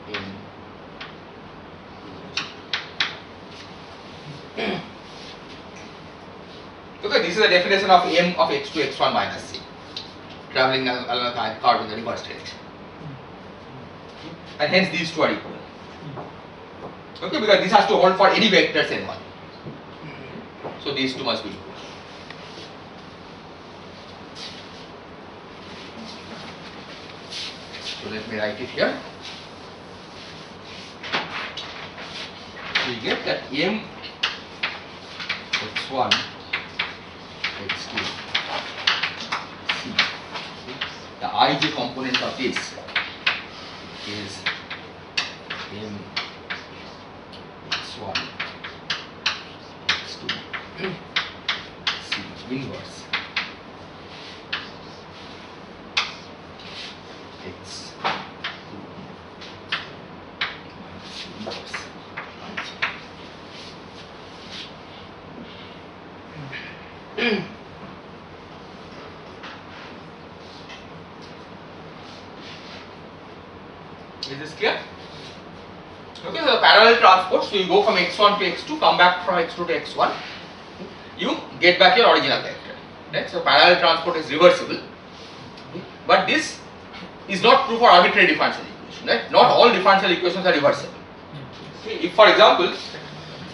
m ij. Okay, this is the definition of m of x2, x1 minus c, traveling along the curve in the reverse direction. And hence these two are equal. Okay, because this has to hold for any vectors n1. So these two must be equal. So let me write it here. So you get that m x1, x2, c. The ij component of this is m x1, x2, c inverse x2 minus inverse ij. Is this clear? Okay, so the parallel transport, so you go from x1 to x2, come back from x2 to x1, you get back your original vector, right? So parallel transport is reversible, but this is not true for arbitrary differential equation, right? Not all differential equations are reversible. Okay, if for example,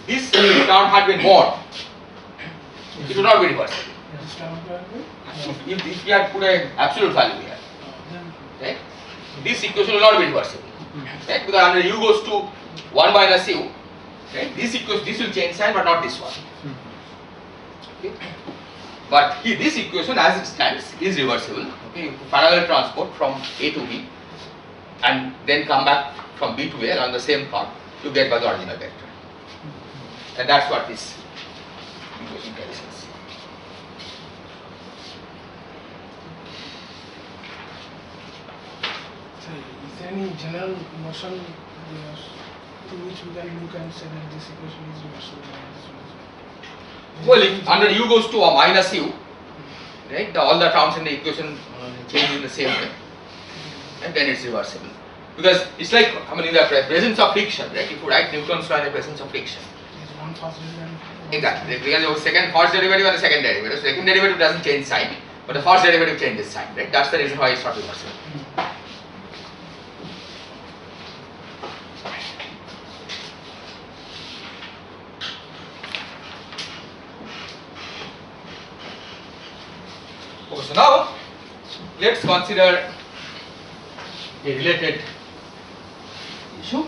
this term had been mod, it would not be reversible. If we had put an absolute value here, right? This equation will not be reversible, right? Because under u goes to 1 minus u, right? This will change sign, but not this one. Okay. But this equation, as it stands, is reversible. Okay, you parallel transport from A to B, and then come back from B to A along the same path, you get back the original vector, and that's what this equation tells us. Is there any general motion to which we can look and say that this equation is reversible and this one is not? Well, if under u goes to a minus u, right, all the terms in the equation change in the same way, and then it's reversible. Because it's like, I mean, in the presence of friction, right? If you write Newton's law in the presence of friction. Is one first derivative? Exactly. Because your first derivative and the second derivative. Second derivative doesn't change sign, but the first derivative changes sign, right? That's the reason why it's not reversible. So now let's consider a related issue.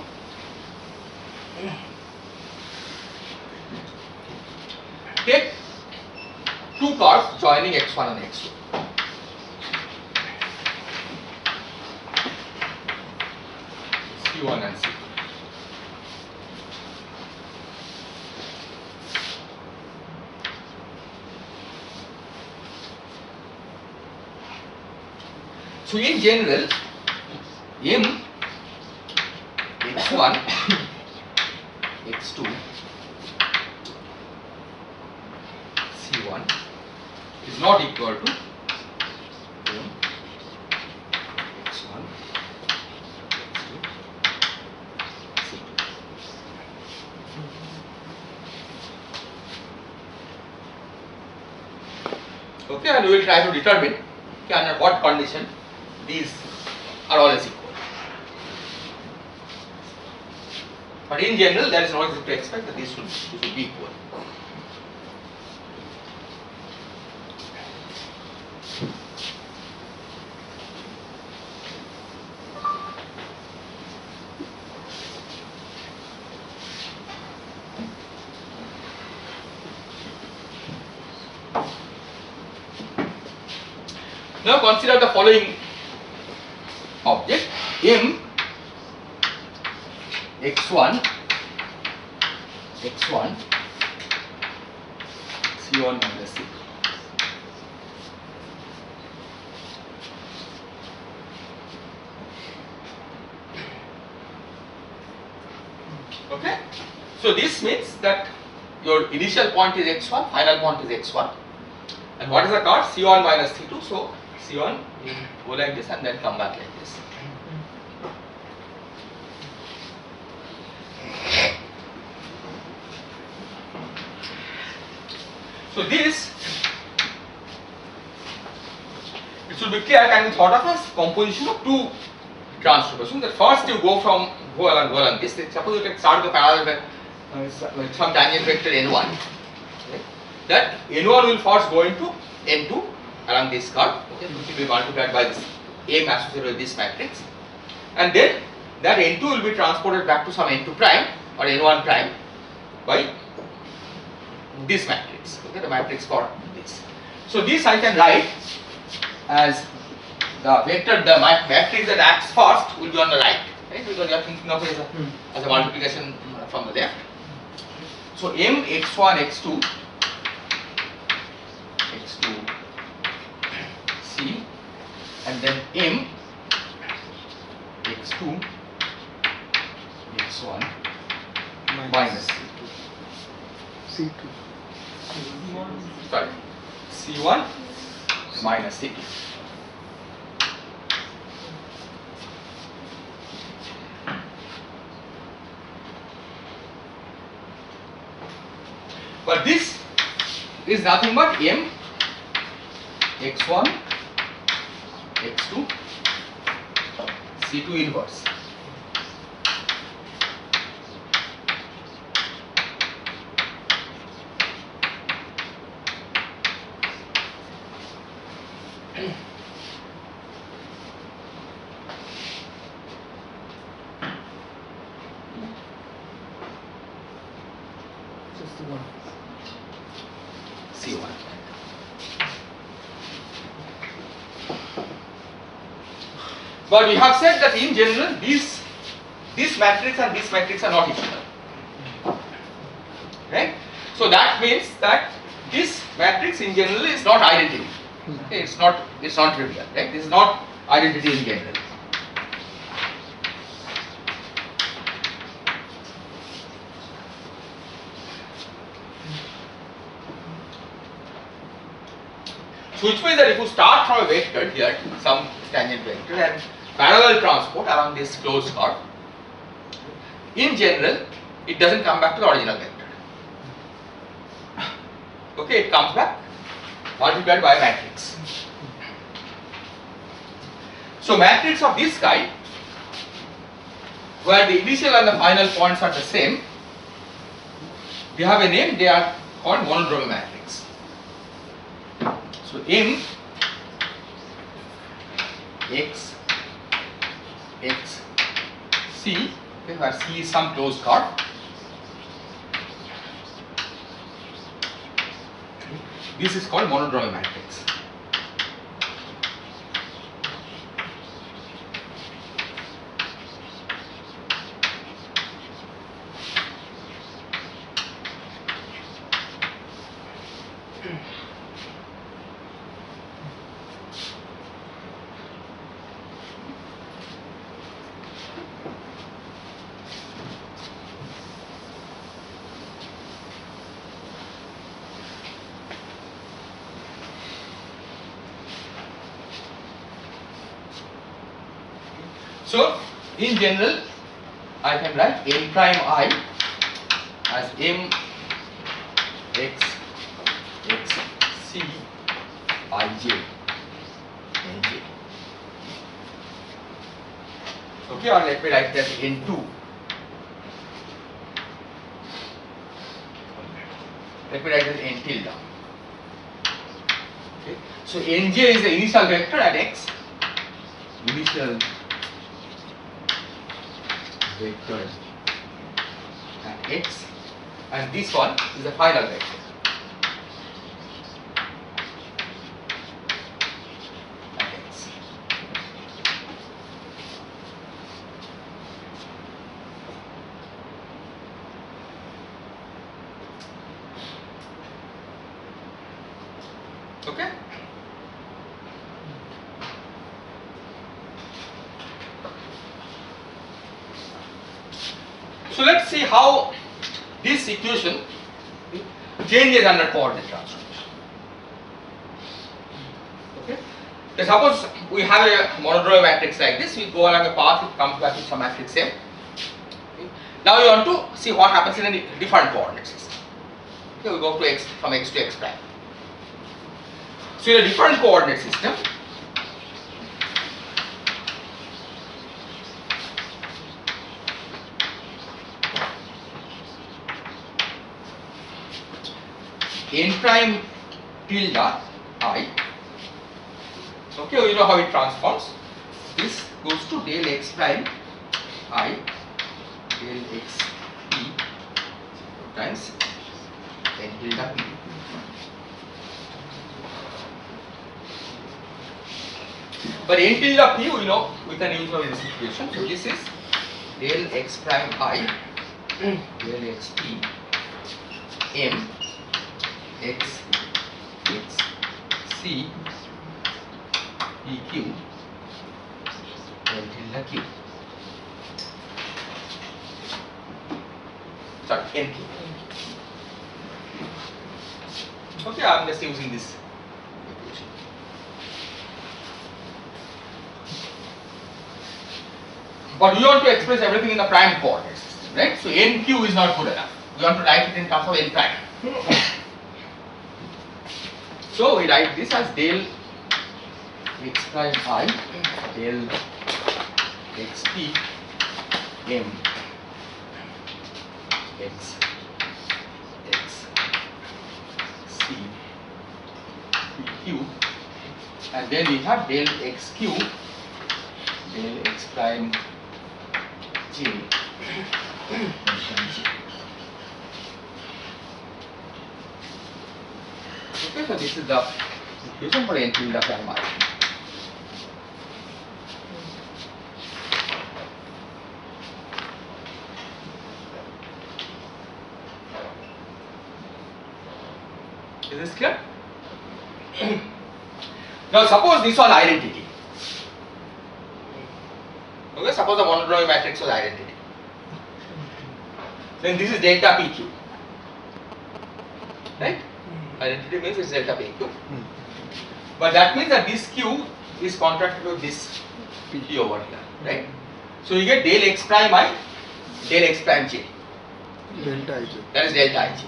Take two curves joining x1 and x2. C1 and C2. So in general, M x1 x2 C1 is not equal to M x1 x2 C2. Okay, and we will try to determine under what condition these are always equal. But in general, there is no reason to expect that these should be equal. Now consider the following object M x1 x1 C1 minus C2. Okay, so this means that your initial point is x1, final point is x1, and what is the curve? C1 minus C2. So C1 will go like this and then come back like this. So this, it should be clear, can be thought of as composition of two transformations. That first you go along this. Suppose you start the parallel with some tangent vector n1. Okay. That n1 will first go into n2 along this curve, okay, which will be multiplied by this M associated with this matrix, and then that n2 will be transported back to some n2 prime or n1 prime by this matrix, okay, the matrix for this. So this I can write as the vector, the matrix that acts first will be on the right, because you are thinking of it as a multiplication from the left. So M x1 x2 x2 C, and then M x2 x1 minus C2. sorry C1 minus C2. But this is nothing but M x1 x2 C2 inverse. C1. But we have said that in general this matrix and this matrix are not equal. Right? So that means that this matrix in general is not identity. Okay, it's not trivial. Right? This is not identity in general. So which means that if you start from a vector here, some tangent vector, and parallel transport along this closed curve, in general, it doesn't come back to the original vector. Okay, it comes back multiplied by a matrix. So matrix of this kind, where the initial and the final points are the same, they have a name, they are called monodromy matrix. So M X, X, C, okay, where C is some closed chord. This is called monodromy matrix. So, in general, I can write n prime I as m x x c I j n j. Okay, or let me write that n2. Let me write that n tilde. Okay, so nj is the initial vector at x. Initial vector at x, and this one is the final vector at x. Okay? So let's see how this equation changes under coordinate transformation. Okay? So suppose we have a monodromy matrix like this, we go along a path, it comes back to some matrix M. Okay? Now we want to see what happens in a different coordinate system. Okay, we go to x, from x to x prime. So in a different coordinate system, n prime tilde I, okay, you know how it transforms. This goes to del x prime I del x p times n tilde p. But n tilde p, we know we can use now in this equation. So this is del x prime I del x p m x x c p q n tilde q. Sorry, n q. Okay, I am just using this equation. But we want to express everything in the prime coordinate system, right? So nq is not good enough. We want to write it in terms of n prime. So we write this as del x prime I del xp m x x c q, and then we have del xq del x prime j j. Okay, so this is the equation for n tilde prime I. Is this clear? Now suppose this was identity. Okay, suppose the monodromy matrix was identity. Then this is delta PQ. Right? Identity means it's delta PQ. But that means that this Q is contracted to this P over here. Right? So you get del x prime I, del x prime j. Delta ij. That is delta ij.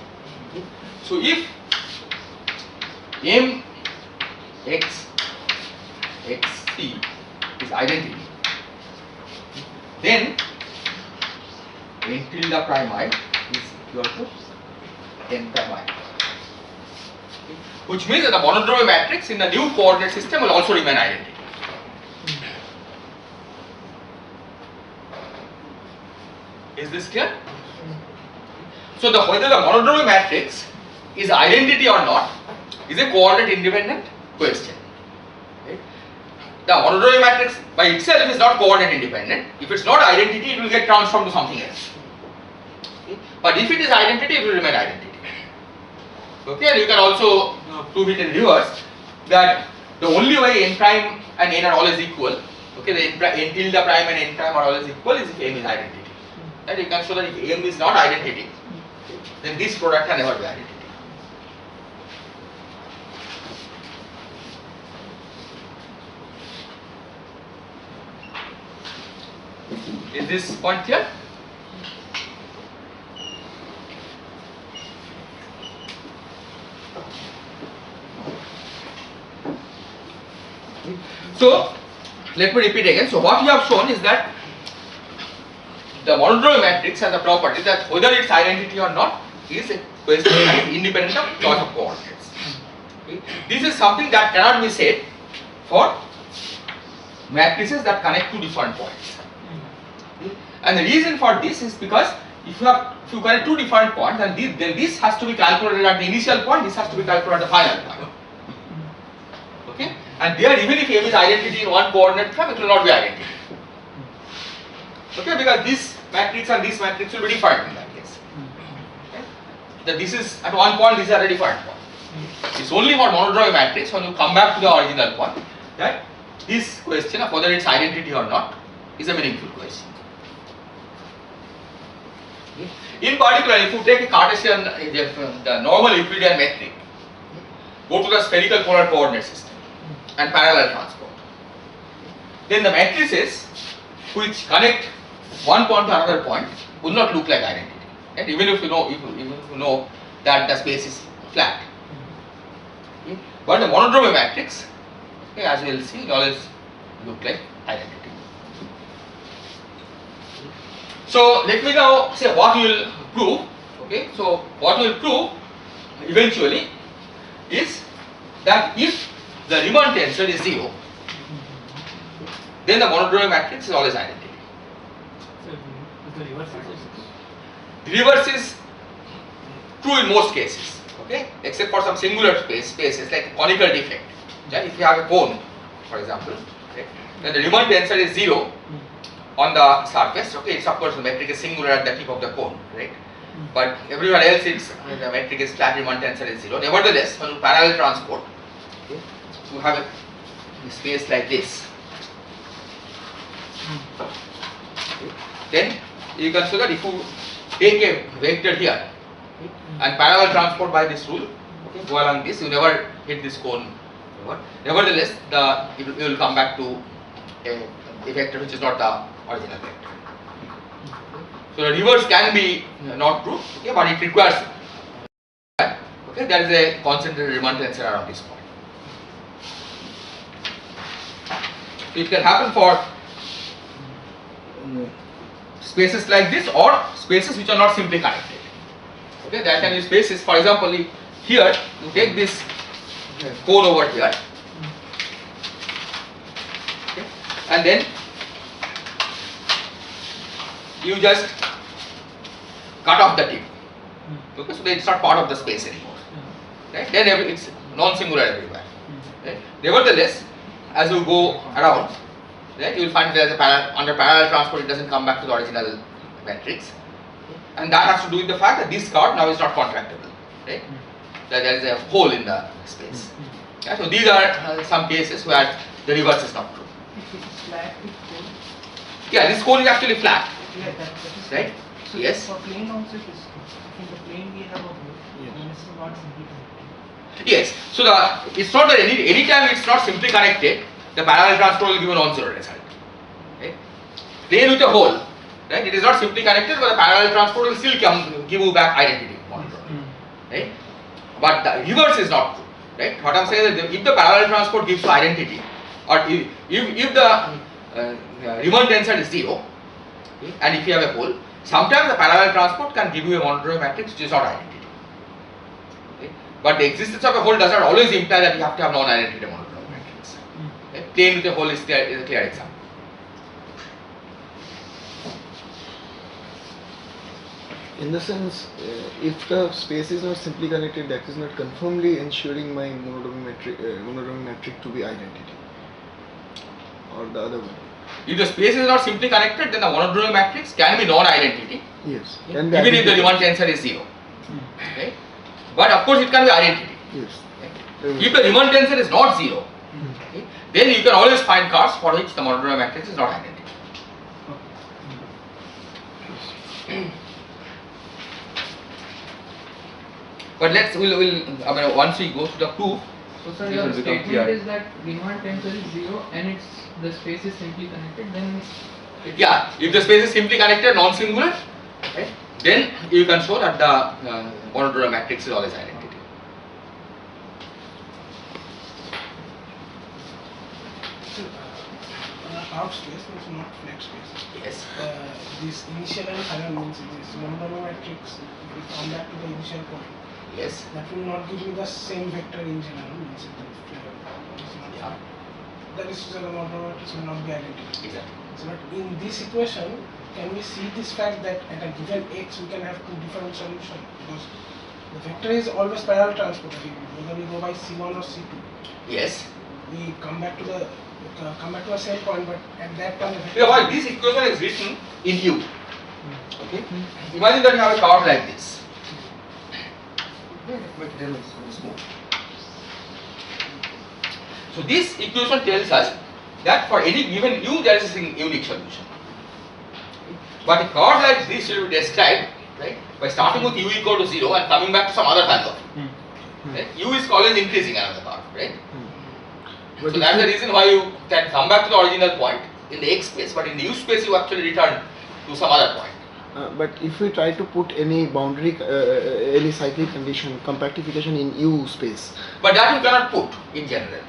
So if m x x c is identity, then n tilde prime I is equal to n prime I, which means that the monodromy matrix in the new coordinate system will also remain identity. Is this clear? So whether the monodromy matrix is identity or not is a coordinate independent question. Right? The monodromy matrix by itself is not coordinate independent. If it's not identity, it will get transformed to something else. Okay? But if it is identity, it will remain identity. Okay, and you can also prove it in reverse that the only way n prime and n are always equal, okay, the n tilde prime and n prime are always equal is if m is identity. And you can show that if m is not identity, then this product can never be identity. Is this point clear? So let me repeat again. So what we have shown is that the monodromy matrix has a property that whether its identity or not is a question that is independent of choice of coordinates. Okay. This is something that cannot be said for matrices that connect to different points. Okay. And the reason for this is because if you connect two different points, then this has to be calculated at the initial point, this has to be calculated at the final point. Okay. And there, even if m is identity in one coordinate term, it will not be identity. Okay, because this matrix and this matrix will be different in that case. Okay. That this is at one point, this is at a different point. It's only for monodromy matrix when you come back to the original point that this question of whether it's identity or not is a meaningful question. Okay. In particular, if you take a Cartesian, the normal Euclidean metric, go to the spherical polar coordinate system and parallel transport, then the matrices which connect one point to another point will not look like identity. And even if you know that the space is flat. Okay. But the monodromy matrix, okay, as we will see, will always look like identity. So let me now say what we will prove. Okay, so what we will prove eventually is that if the Riemann tensor is 0, then the monodromy matrix is always identity. The reverse is true in most cases, okay, except for some singular spaces like conical defect. Right? If you have a cone, for example, okay, then the Riemann tensor is 0 on the surface. Okay, it's of course the metric is singular at the tip of the cone, right? But everywhere else, the metric is flat. Riemann tensor is 0. Nevertheless, when you parallel transport, okay, you have a space like this. Okay. Then you can show that if you take a vector here and parallel transport by this rule, okay, go along this, you never hit this cone. Nevertheless, you will come back to a vector which is not the original vector. So the reverse can be not true, okay, but it requires that. Okay, there is a concentrated Riemann tensor around this point. So it can happen for spaces like this or spaces which are not simply connected. Okay, there can be spaces, for example, here you take this cone over here, okay, and then you just cut off the tip. Okay, so then it's not part of the space anymore. Right? Then it's non-singular everywhere. Right? Nevertheless, as you go around, right, you will find there is under parallel transport, it doesn't come back to the original matrix, and that has to do with the fact that this card now is not contractible. Right? That there is a hole in the space. Yeah, so these are some cases where the reverse is not true. If it's flat, it's cone. Yeah, this cone is actually flat. Yeah, that is Right? So Yes. for plane also it is true. In the plane we have a hole. And it's not simply connected. Yes. So it's not that any time it's not simply connected, the parallel transport will give a non-zero result. Right? Plane with a hole, right? It is not simply connected, but the parallel transport will still give you back identity monodromy. Right? But the reverse is not true. Right? What I am saying is that if the parallel transport gives you identity, or if the Riemann tensor is 0, okay, and if you have a hole, sometimes the parallel transport can give you a monodromy matrix which is not identity. Okay? But the existence of a hole does not always imply that you have to have non-identity monodromy matrix. Okay? Plane with a hole is a clear example. In the sense, if the space is not simply connected, that is not conformably ensuring my monodromy metric to be identity, or the other way. If the space is not simply connected, then the monodromy matrix can be non-identity, Yes. even if the Riemann tensor is 0. Right? But of course, it can be identity. Yes. If the Riemann tensor is not 0, okay, then you can always find cars for which the monodromy matrix is not identity. But once we go to the proof, So sir, this your will become statement clear. is that Riemann tensor is 0 and the space is simply connected, then Yeah, if the space is simply connected, non-singular, okay, then you can show that the monodromy matrix is always identity. So, half space is not flat space. Yes. This initial and final means this monodromy matrix, if we come back to the initial point, Yes. that will not give me the same vector in general. Means it's not Yeah. that is the monodromy matrix will not be identical. Exactly. So, but in this equation, can we see this fact that at a given x we can have two different solutions, because the vector is always parallel transported, whether we go by C1 or C2. Yes. We come back to the same point, but at that point the vector. Yeah, while this equation is written in U, okay, imagine that you have a curve like this. Make it a little smooth. So this equation tells us that for any given U there is a unique solution. But a curve like this will be described, right, by starting with U equal to 0 and coming back to some other value. Right? U is always increasing another curve, right? But So that's the reason why you can come back to the original point in the x space, but in the U space you actually return to some other point. But if we try to put any boundary, any cyclic condition, compactification in U space, But that you cannot put in general,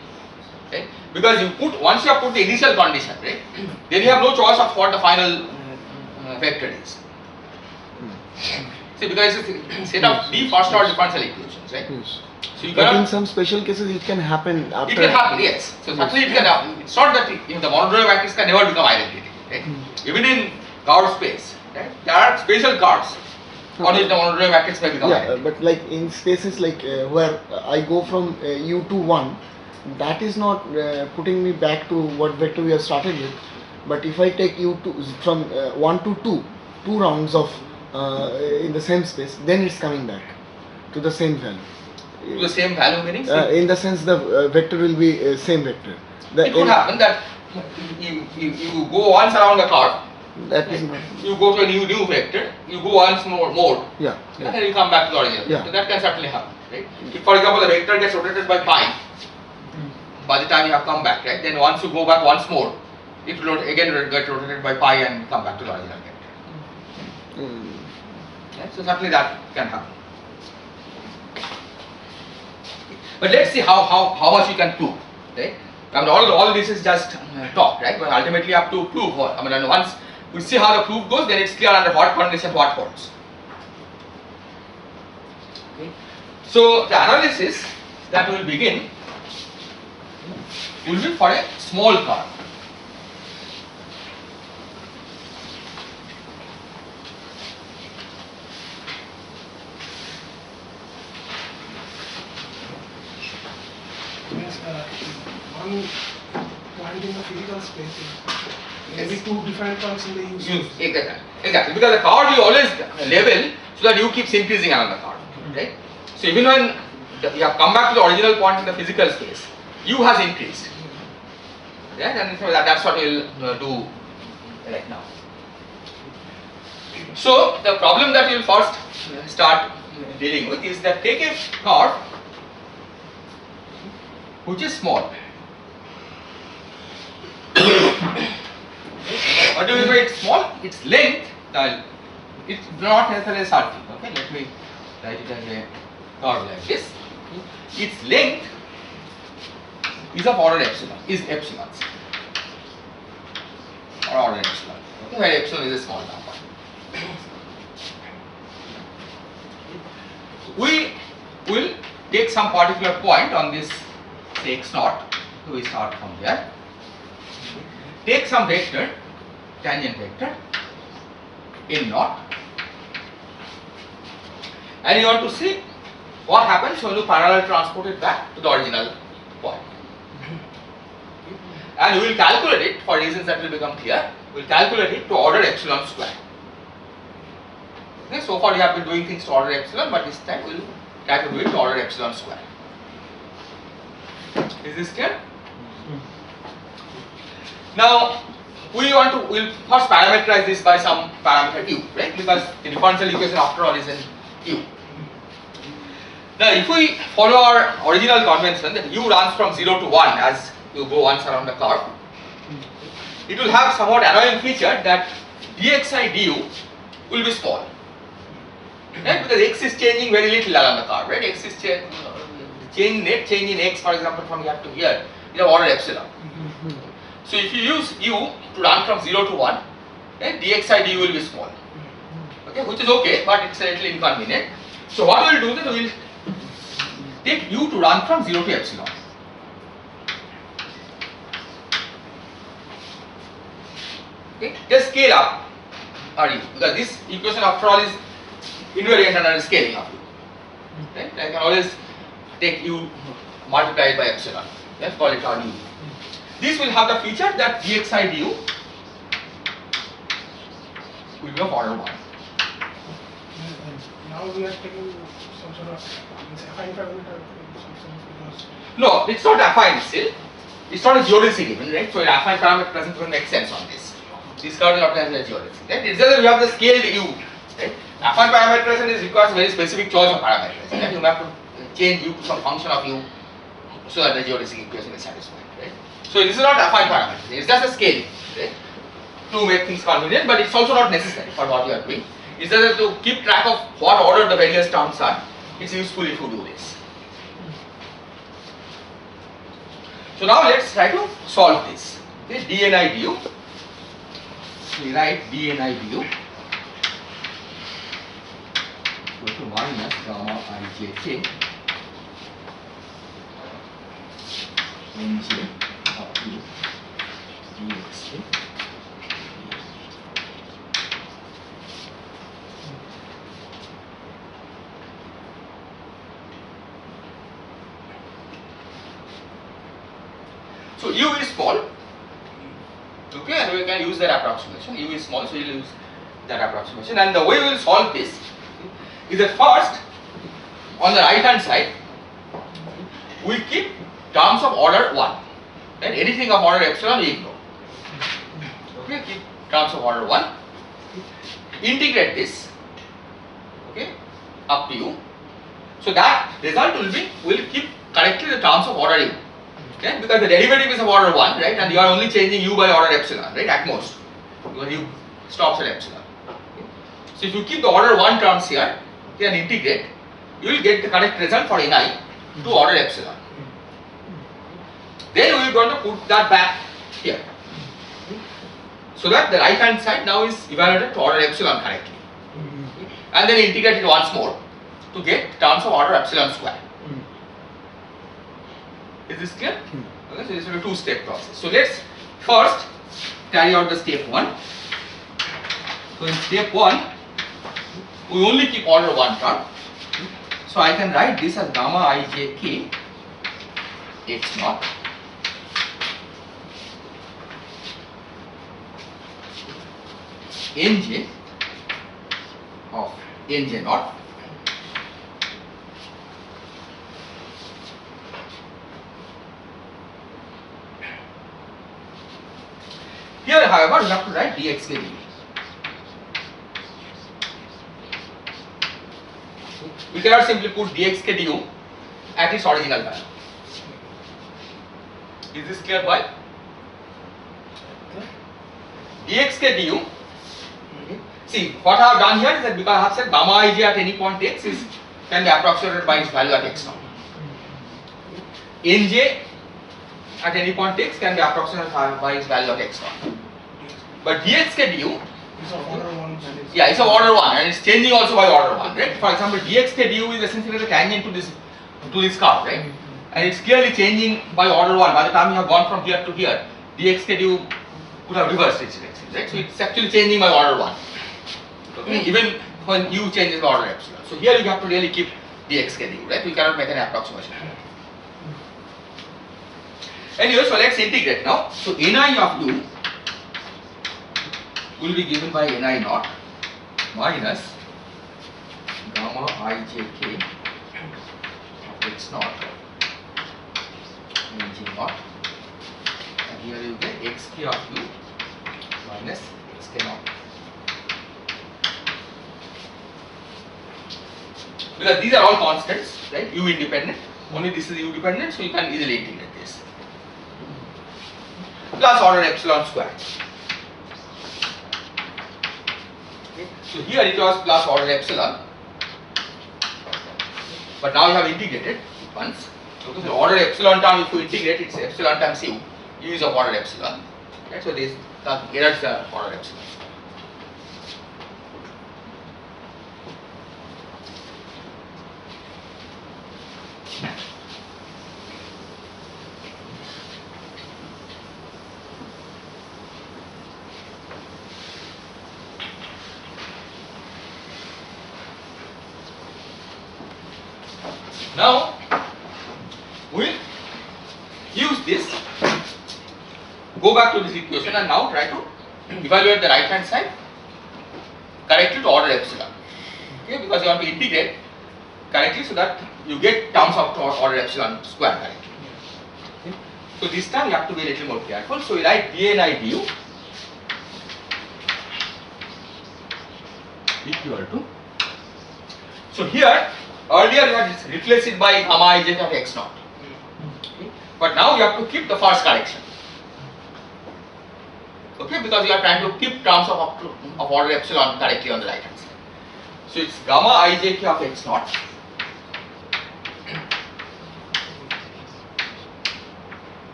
right? Because once you have put the initial condition, right, then you have no choice of what the final vector is. See, because it's a set of D first order differential equations, right? yes. So you But in cannot. some special cases, it can happen after. It can happen, yes. So certainly it can happen. It's not that the monodromy matrix can never become identity, right? Even in curved space, right, there are spatial curves on which the monodromy matrix may become Yeah, identity. but like in spaces like where I go from U to 1, that is not putting me back to what vector we have started with. But if I take U to from 1 to 2, 2 rounds of in the same space, then it's coming back to the same value. To the same value meaning? In the sense the vector will be same vector. It could happen that you go once around the curve, That is not. you go to a new vector, you go once more, Yeah. and then you come back to the original. Yeah. So that can certainly happen, right? If for example the vector gets rotated by pi, by the time you have come back, right, then once you go back once more, it will again get rotated by pi and come back to the original vector. Right? So certainly that can happen. But let's see how much we can prove, right? I mean, all this is just talk, right? But ultimately you have to prove. And once we see how the proof goes, then it's clear under what condition what holds. Okay. So the analysis that will begin will be for a small curve. Means one point in the physical space is maybe two different points in the U space. Exactly. Because the curve you always level so that U keeps increasing along the curve, right? So even when you have come back to the original point in the physical space, U has increased. Right? And so that's what we will do right now. So the problem that we will first start dealing with is that take a curve which is small. What do you mean by it's small? Its length, it's not necessarily a circle. Okay, let me write it as a curve like this. Its length is of order epsilon, is epsilon, or order epsilon. Okay, where epsilon is a small number. We will take some particular point on this, say x naught. So we start from here. Take some vector, tangent vector, n naught, and you want to see what happens when you parallel transport it back to the original point. And we will calculate it for reasons that will become clear. We will calculate it to order epsilon square. Okay, so far we have been doing things to order epsilon, but this time we will try to do it to order epsilon square. Is this clear? Now we will first parameterize this by some parameter u, right? Because the differential equation after all is in u. Now if we follow our original convention that u runs from 0 to 1 as you go once around the curve, it will have somewhat annoying feature that dxi du will be small, right? Because x is changing very little along the curve, right? X is net change in x, for example, from here to here is of order epsilon. So if you use u to run from 0 to 1, then dxi du will be small, okay, which is okay, but it's a little inconvenient. So what we will do is we will take u to run from 0 to epsilon. Okay, just scale up RU, because this equation after all is invariant under scaling up. Right? I can always take u multiplied by epsilon. Let's call it RU. This will have the feature that dxi du will be of order 1. Now we are taking some sort of affine parameter. Because No, it's not affine still. It's not a geodesic even, right? So affine parameter doesn't even make sense on this. This curve is not as a geodesic, right? It's just that we have the scaled u, right? Affine parameterization requires very specific choice of parameters, right? You have to change u to some function of u so that the geodesic equation is satisfied, right? So this is not affine parameter, it's just a scale, right? To make things convenient, but it's also not necessary for what you are doing. It's just that to keep track of what order the various terms are, it's useful if you do this. So now let's try to solve this. Okay, dni du. We write dni du equal to minus gamma ijk nj of u dxk. So u is small, okay, and we can use that approximation. U is small, so we will use that approximation. And the way we will solve this is that first, on the right hand side, we keep terms of order 1, and anything of order epsilon we ignore. Okay, keep terms of order 1, integrate this, okay, up to u. So that result will keep correctly the terms of order u. Okay, because the derivative is of order 1, right, and you are only changing u by order epsilon, right, at most, because u stops at epsilon. Okay. So if you keep the order 1 terms here, okay, and integrate, you will get the correct result for ni to order epsilon. Then we are going to put that back here, so that the right hand side now is evaluated to order epsilon correctly, okay, and then integrate it once more to get terms of order epsilon square. Is this clear? Okay, so this is a two-step process. So let's first carry out the step 1. So in step 1, we only keep order 1 term. So I can write this as gamma ijk x naught nj of nj naught here, however, we have to write dxk du. We cannot simply put dxk du at its original value. Is this clear why? Dxk du, see what I have done here is that because I have said gamma ij at any point x can be approximated by its value at x naught. Nj at any point x can be approximated by its value at x naught. But dxk du, is of order 1. yeah, it's of order 1 and it's changing also by order 1, right? For example, dxk du is essentially the tangent to this curve, right? And it's clearly changing by order 1. By the time you have gone from here to here, dxk du could have reversed its direction, right? So it's actually changing by order 1. Okay? Even when u changes the order epsilon. So here you have to really keep dxk du, right? You cannot make an approximation. Anyway, so let's integrate now. So ni of u will be given by ni naught minus gamma ijk of x naught nj naught, and here you get xk of u minus xk naught. Because these are all constants, right? U independent, only this is U dependent, so you can easily integrate this. Plus order epsilon square. Okay. So here it was plus order epsilon, but now you have integrated once. Okay, so order epsilon term, if you integrate, it's epsilon times U. U is of order epsilon. Right? So this errors the order epsilon. Now we'll use this, go back to this equation and now try to evaluate the right hand side, correct it to order epsilon. Okay, because you want to integrate correctly so that you get terms of order epsilon square correctly. Okay. So this time you have to be a little more careful. So we write dni du equal to. So here earlier you had replaced it by gamma ij of x naught. Okay. But now you have to keep the first correction. Okay, because you are trying to keep terms of order epsilon correctly on the right hand side. So it's gamma ijk of x naught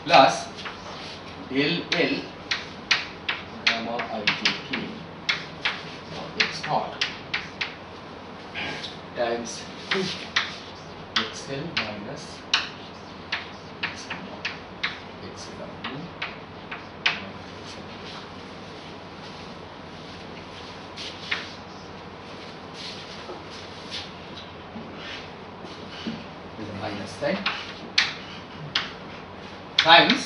plus del L gamma ijk of x naught times xl minus xl naught xw with a minus sign times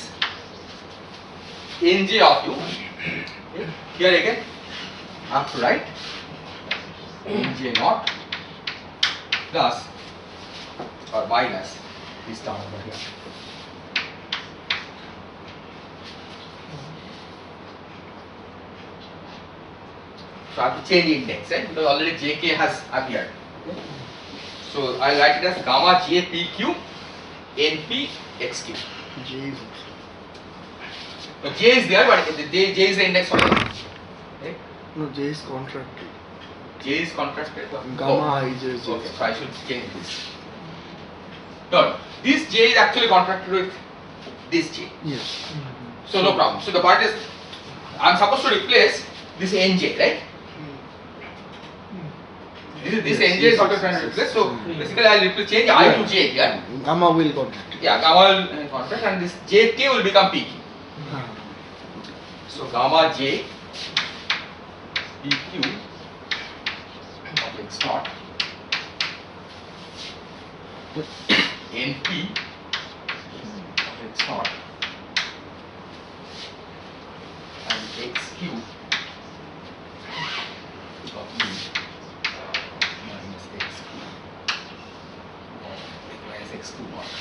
nj of u. Okay. Here again I have to write nj naught plus or minus this term over here. So I have to change the index, right? Because already jk has appeared. Okay. So I will write it as gamma j pq np xq. J is So j is there, but j is the index of it. Okay. no, J is contracted. J is contrasted. Gamma ij is J. Okay, so I should change this. No, this j is actually contracted with this j. Yes. So no problem. So the part is, I am supposed to replace this nj, right? This Yes, nj yes, is what I am yes, trying to yes. replace. So basically I will change I to j here. Gamma will contract. Yeah, gamma will contract and this jk will become pq. So gamma j pq of x naught np of x naught and xq of u minus xq minus x2 naught.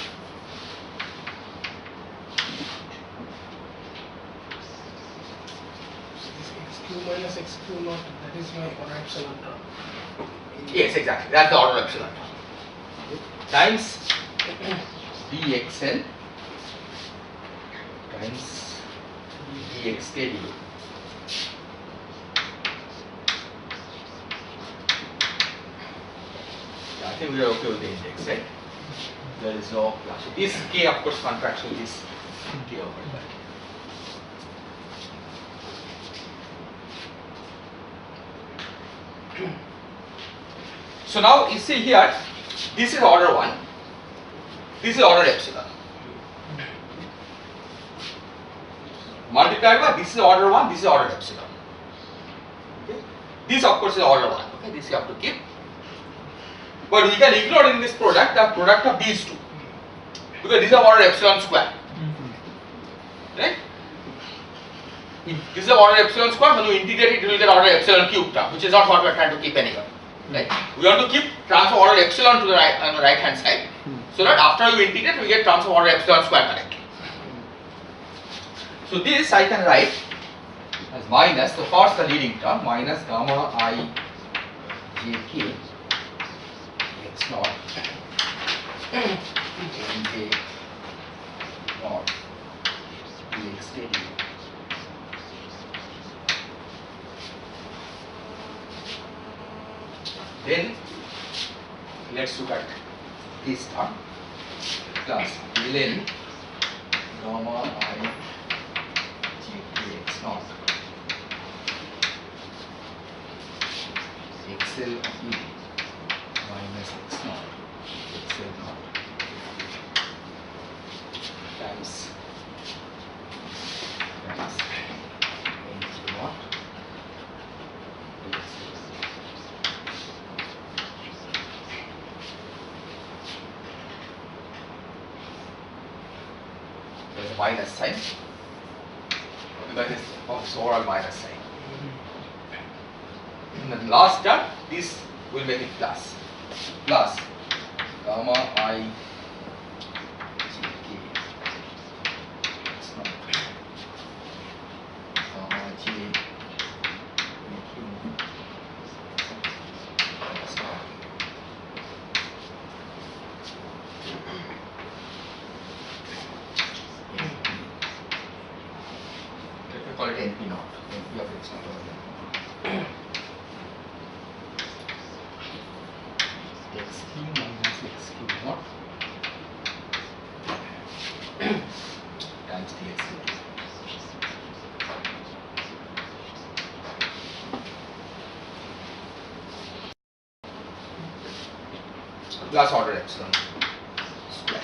So this xq minus xq naught, that is my order epsilon term. Yes, exactly. That's the order epsilon times dxl times dxk du. Yeah, I think we are okay with the index, right? There is no clash. This k, of course, contracts with this k over there. So now you see here, this is order 1, this is order epsilon. Multiplied by this is order 1, this is order epsilon. Okay. This of course is order 1. Okay, this you have to keep. But we can ignore in this product the product of these two, because these are order epsilon square. Right? If this is order epsilon square, when you integrate it, you will get order epsilon cube term, which is not what we are trying to keep anywhere. Right? We want to keep terms of order epsilon to the right on the right hand side, so that after you integrate, we get terms of order epsilon square correctly. So this I can write as minus, so first the leading term, minus gamma I jk x naught nj naught dx du. Then let's look at this term plus ln gamma I jk x naught xl of e minus x naught xl naught times n naught dx. There's a minus sign because it's of overall minus sign. In the last term, this will make it plus gamma I jk x naught gamma j x naught. Let me call it NP naught, NP of x naught. X cube minus x cube naught times dx dt. Plus order epsilon square.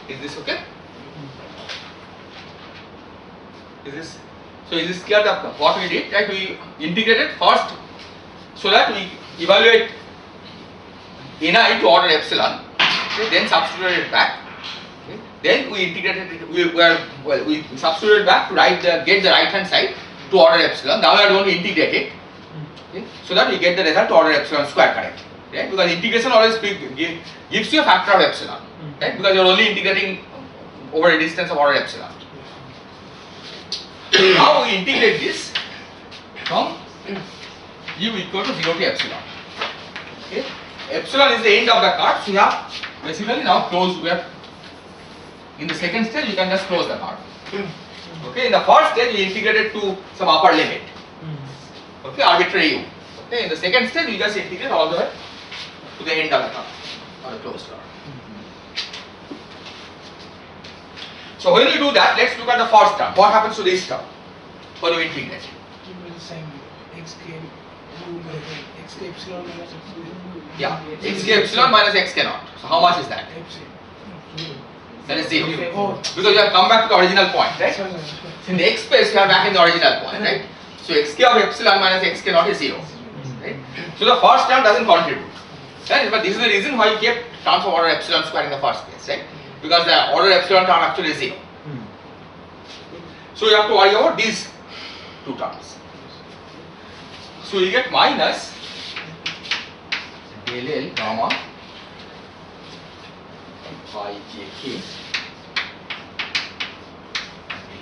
Is this okay? Is this so? Is this clear? That what we did, right? We integrated first so that we evaluate ni to order epsilon, okay, then substituted it back. Okay. Then we integrated it. We substituted back to get the right hand side to order epsilon. Now we are going to integrate it, okay, so that we get the result to order epsilon square correctly. Right? Because integration always gives you a factor of epsilon. Right? Because you are only integrating over a distance of order epsilon. Now we integrate this from u equal to 0 to epsilon. Okay? Epsilon is the end of the curve, so we have basically now close. We have in the second stage you can just close the curve. Okay, in the first stage we integrated to some upper limit. Okay, arbitrary u. Okay, in the second stage we just integrate all the way to the end of the curve or the closed curve. So when we do that, let's look at the first term. What happens to this term when we integrate? It will be the same xk epsilon minus epsilon. Yeah, xk epsilon minus xk naught. So how much is that? Epsilon. That is 0. Oh. Because you have come back to the original point, right? Sorry. In the x space, you are back in the original point, right? So xk of epsilon minus xk naught is 0, right? So the first term doesn't contribute, right? But this is the reason why you kept terms of order epsilon square in the first place, right? Because the order epsilon term actually is 0. So you have to worry about these two terms. So you get minus del L gamma I jk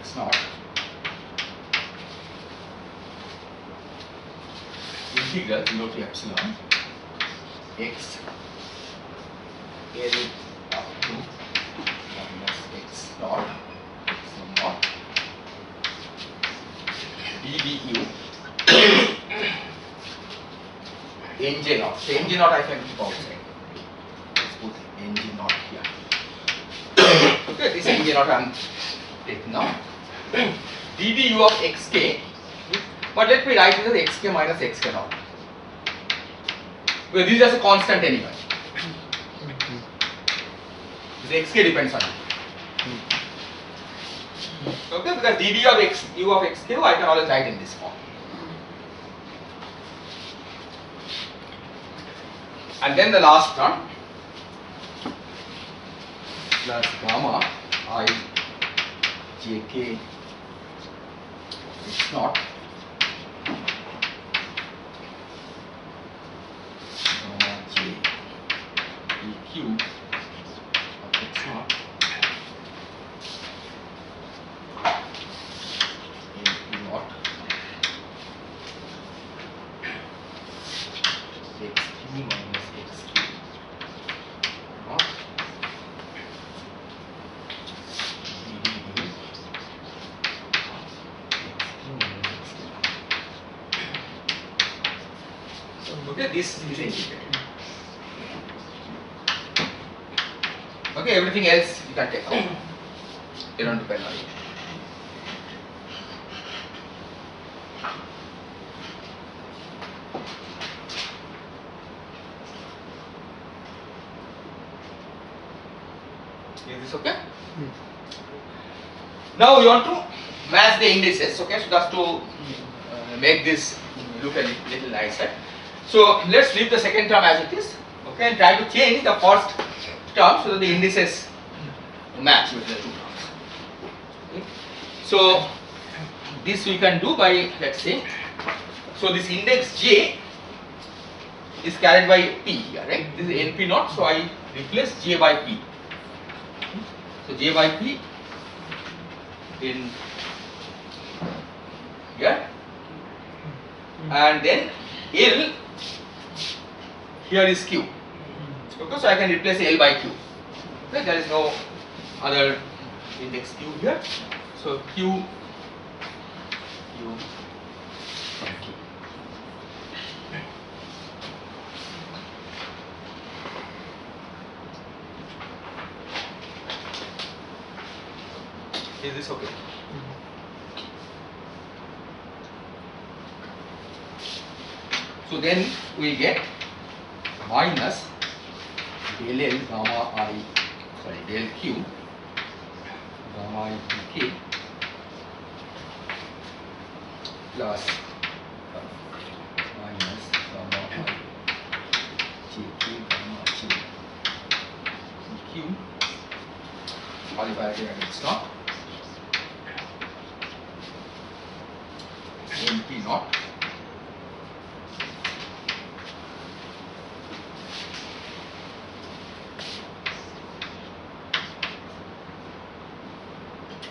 x naught integral 0 to epsilon x L up to minus x naught ddu nj naught. So nj naught I can keep outside. Let's put nj naught here. Okay, this nj naught I am taking now. ddu of xk, but let me write it as xk minus xk naught. Because this is just a constant anyway. This xk depends on it. Okay, because dd of x u of xk I can always write in this form. And then the last term plus gamma I jk x naught gamma j eq of x naught in naught xq minus xq naught okay, this is integrated. Okay, everything else you can take out. They don't depend on it. Is this okay? Now we want to match the indices. Okay, so that's to make this look a little nicer. So let's leave the second term as it is. Okay, and try to change the first term so that the indices match with the two terms. Okay. So this we can do by, let's say, so this index j is carried by p here, right? This is np naught, so I replace j by p. So j by p in here, and then L here is q. Okay, so I can replace L by q. Okay, there is no other index q here. So q and q. Is this okay? So then we get minus del L gamma I, sorry, del Q gamma I k plus minus gamma I jk gamma j q qualifier here it's not np naught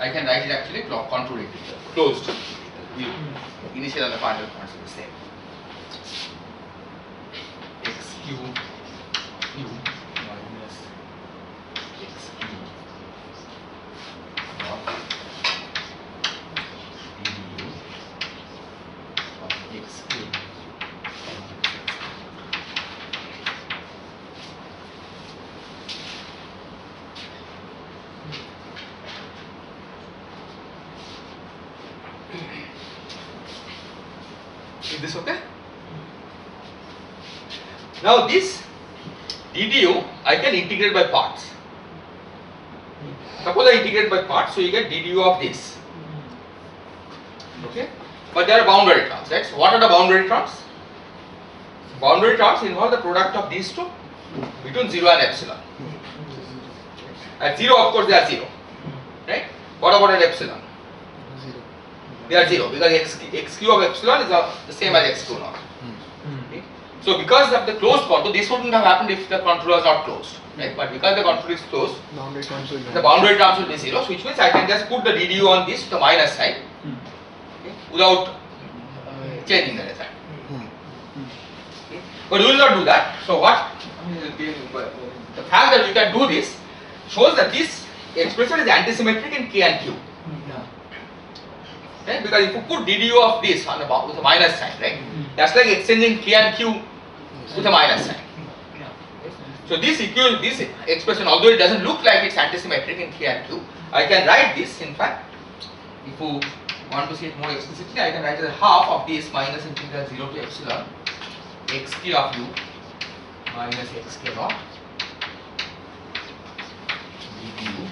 I can write it actually contour integer, closed. Initial and the final points are the same. xq q minus xq naught ddu of xk. Is this okay? Now this ddu I can integrate by parts. Suppose I integrate by parts, so you get ddu of this. Okay? But there are boundary terms, right? So what are the boundary terms? Boundary terms involve the product of these two between 0 and epsilon. At 0, of course, they are 0. Right? What about at epsilon? They are 0 because xq of epsilon is the same as x2 naught. Okay? So because of the closed contour, this wouldn't have happened if the contour was not closed. Right? But because the contour is closed, Boundary terms will the boundary terms will be 0, which means I can just put the ddu on this to the minus sign without changing the design. Okay? But we will not do that. So what? The fact that we can do this shows that this expression is antisymmetric in k and q. Right? Because if you put ddu of this on the with a minus sign, right? That's like exchanging k and q with a minus sign. So this expression, although it doesn't look like it's antisymmetric in K and Q, I can write this. In fact, if you want to see it more explicitly, I can write it as half of this minus integral 0 to epsilon xk of u minus xk naught ddu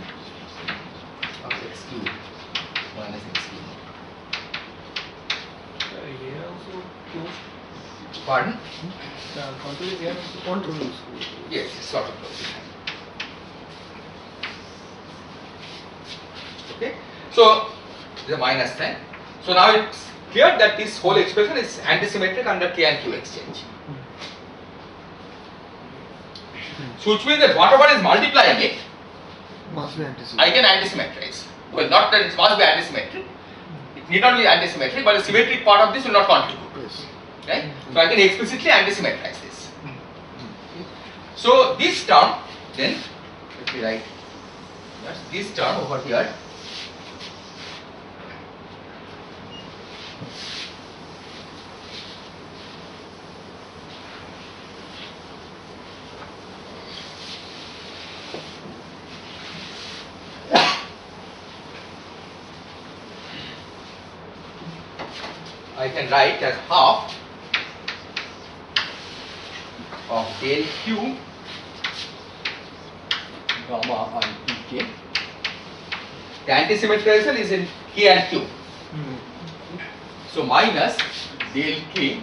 of xq minus xq naught. Here also close. Pardon? The contour is here also. Contours. Yes, it's sort of close. Okay, so the minus sign. So now it's clear that this whole expression is antisymmetric under K and Q exchange. So which means that whatever is multiplying it, Must be antisymmetric. I can antisymmetrize. Well, not that it must be antisymmetric. It need not be antisymmetric, but the symmetric part of this will not contribute. Yes. Right? So I can explicitly antisymmetrize this. So this term, then, let me write this term over here. I can write as half of del q gamma I p k. The antisymmetrization is in K and Q. So minus del k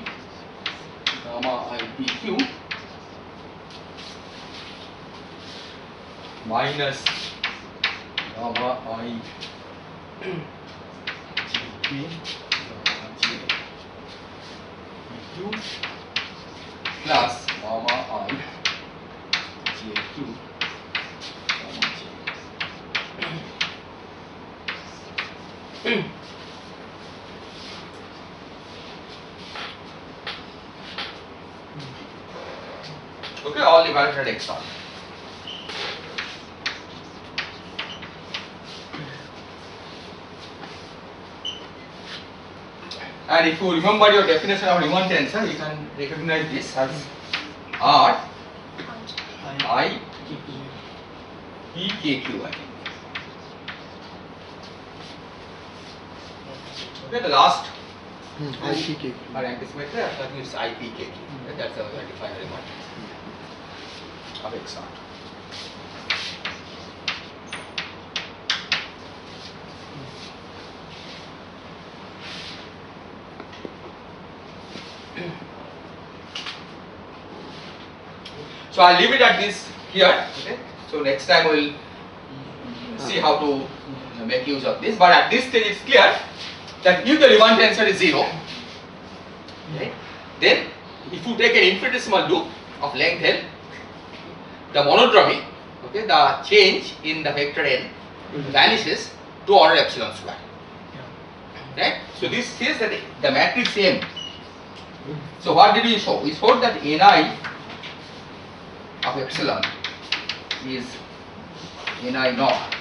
gamma I p q minus gamma I j k q plus gamma I j q gamma j. Okay, all evaluated x naught. And if you remember your definition of Riemann tensor, you can recognize this as R I P K Q. I think. Okay, the last IPK. are antisymmetry. I think it's I P K Q. That's how I define Riemann tensor of x naught. So I'll leave it at this here. Okay. So next time we'll see how to make use of this. But at this stage it's clear that if the Riemann tensor is 0, okay, then if you take an infinitesimal loop of length L, the monodromy, okay, the change in the vector n vanishes to order epsilon square. Right? So this says that the matrix M. So what did we show? We showed that Ni of epsilon is Ni naught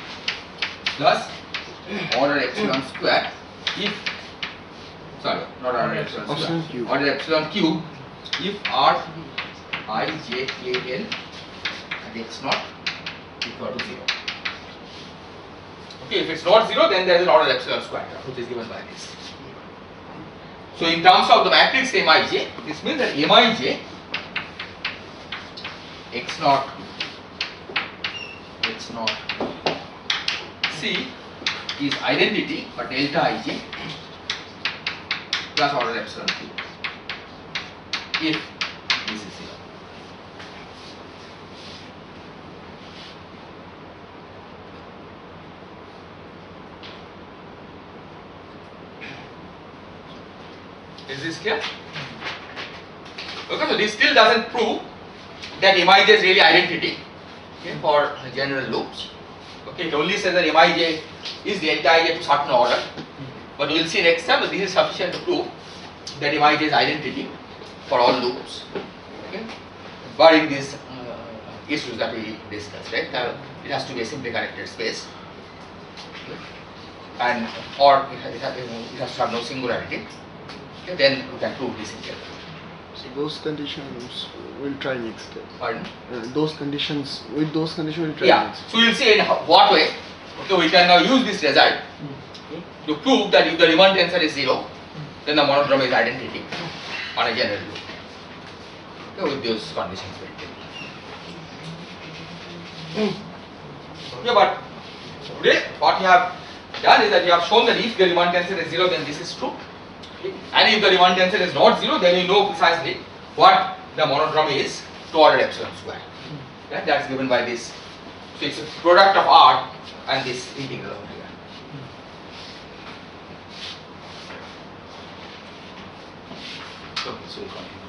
plus order epsilon square if, sorry, not order epsilon Epsilon square, cube. order epsilon cube if R I j k L and x naught equal to 0. Okay, if it's not 0, then there is an order epsilon square term which is given by this. So in terms of the matrix Mij, this means that Mij x naught C is identity for delta Ij plus order epsilon q if this is 0. Is this clear? Okay, so this still doesn't prove that Mij is really identity, okay, for general loops. Okay, it only says that Mij is delta Ij to certain order, but we will see next time that this is sufficient to prove that Mij is identity for all loops. Okay, but in these issues that we discussed, right, it has to be a simply connected space, okay, and or it has to have no singularity. Okay, then we can prove this integral. So those conditions we'll try next step. Pardon? With those conditions we'll try Yeah. next. So we'll see in what way. Okay, we can now use this result to prove that if the Riemann tensor is 0, then the monodromy is identity on a general loop. Okay, with those conditions built in. Yeah, but today what you have done is that you have shown that if the Riemann tensor is 0, then this is true. Okay. And if the Riemann tensor is not 0, then you know precisely what the monodromy is to order epsilon square. Okay, that's given by this. So it's a product of R and this integral over here. Okay, so we'll continue.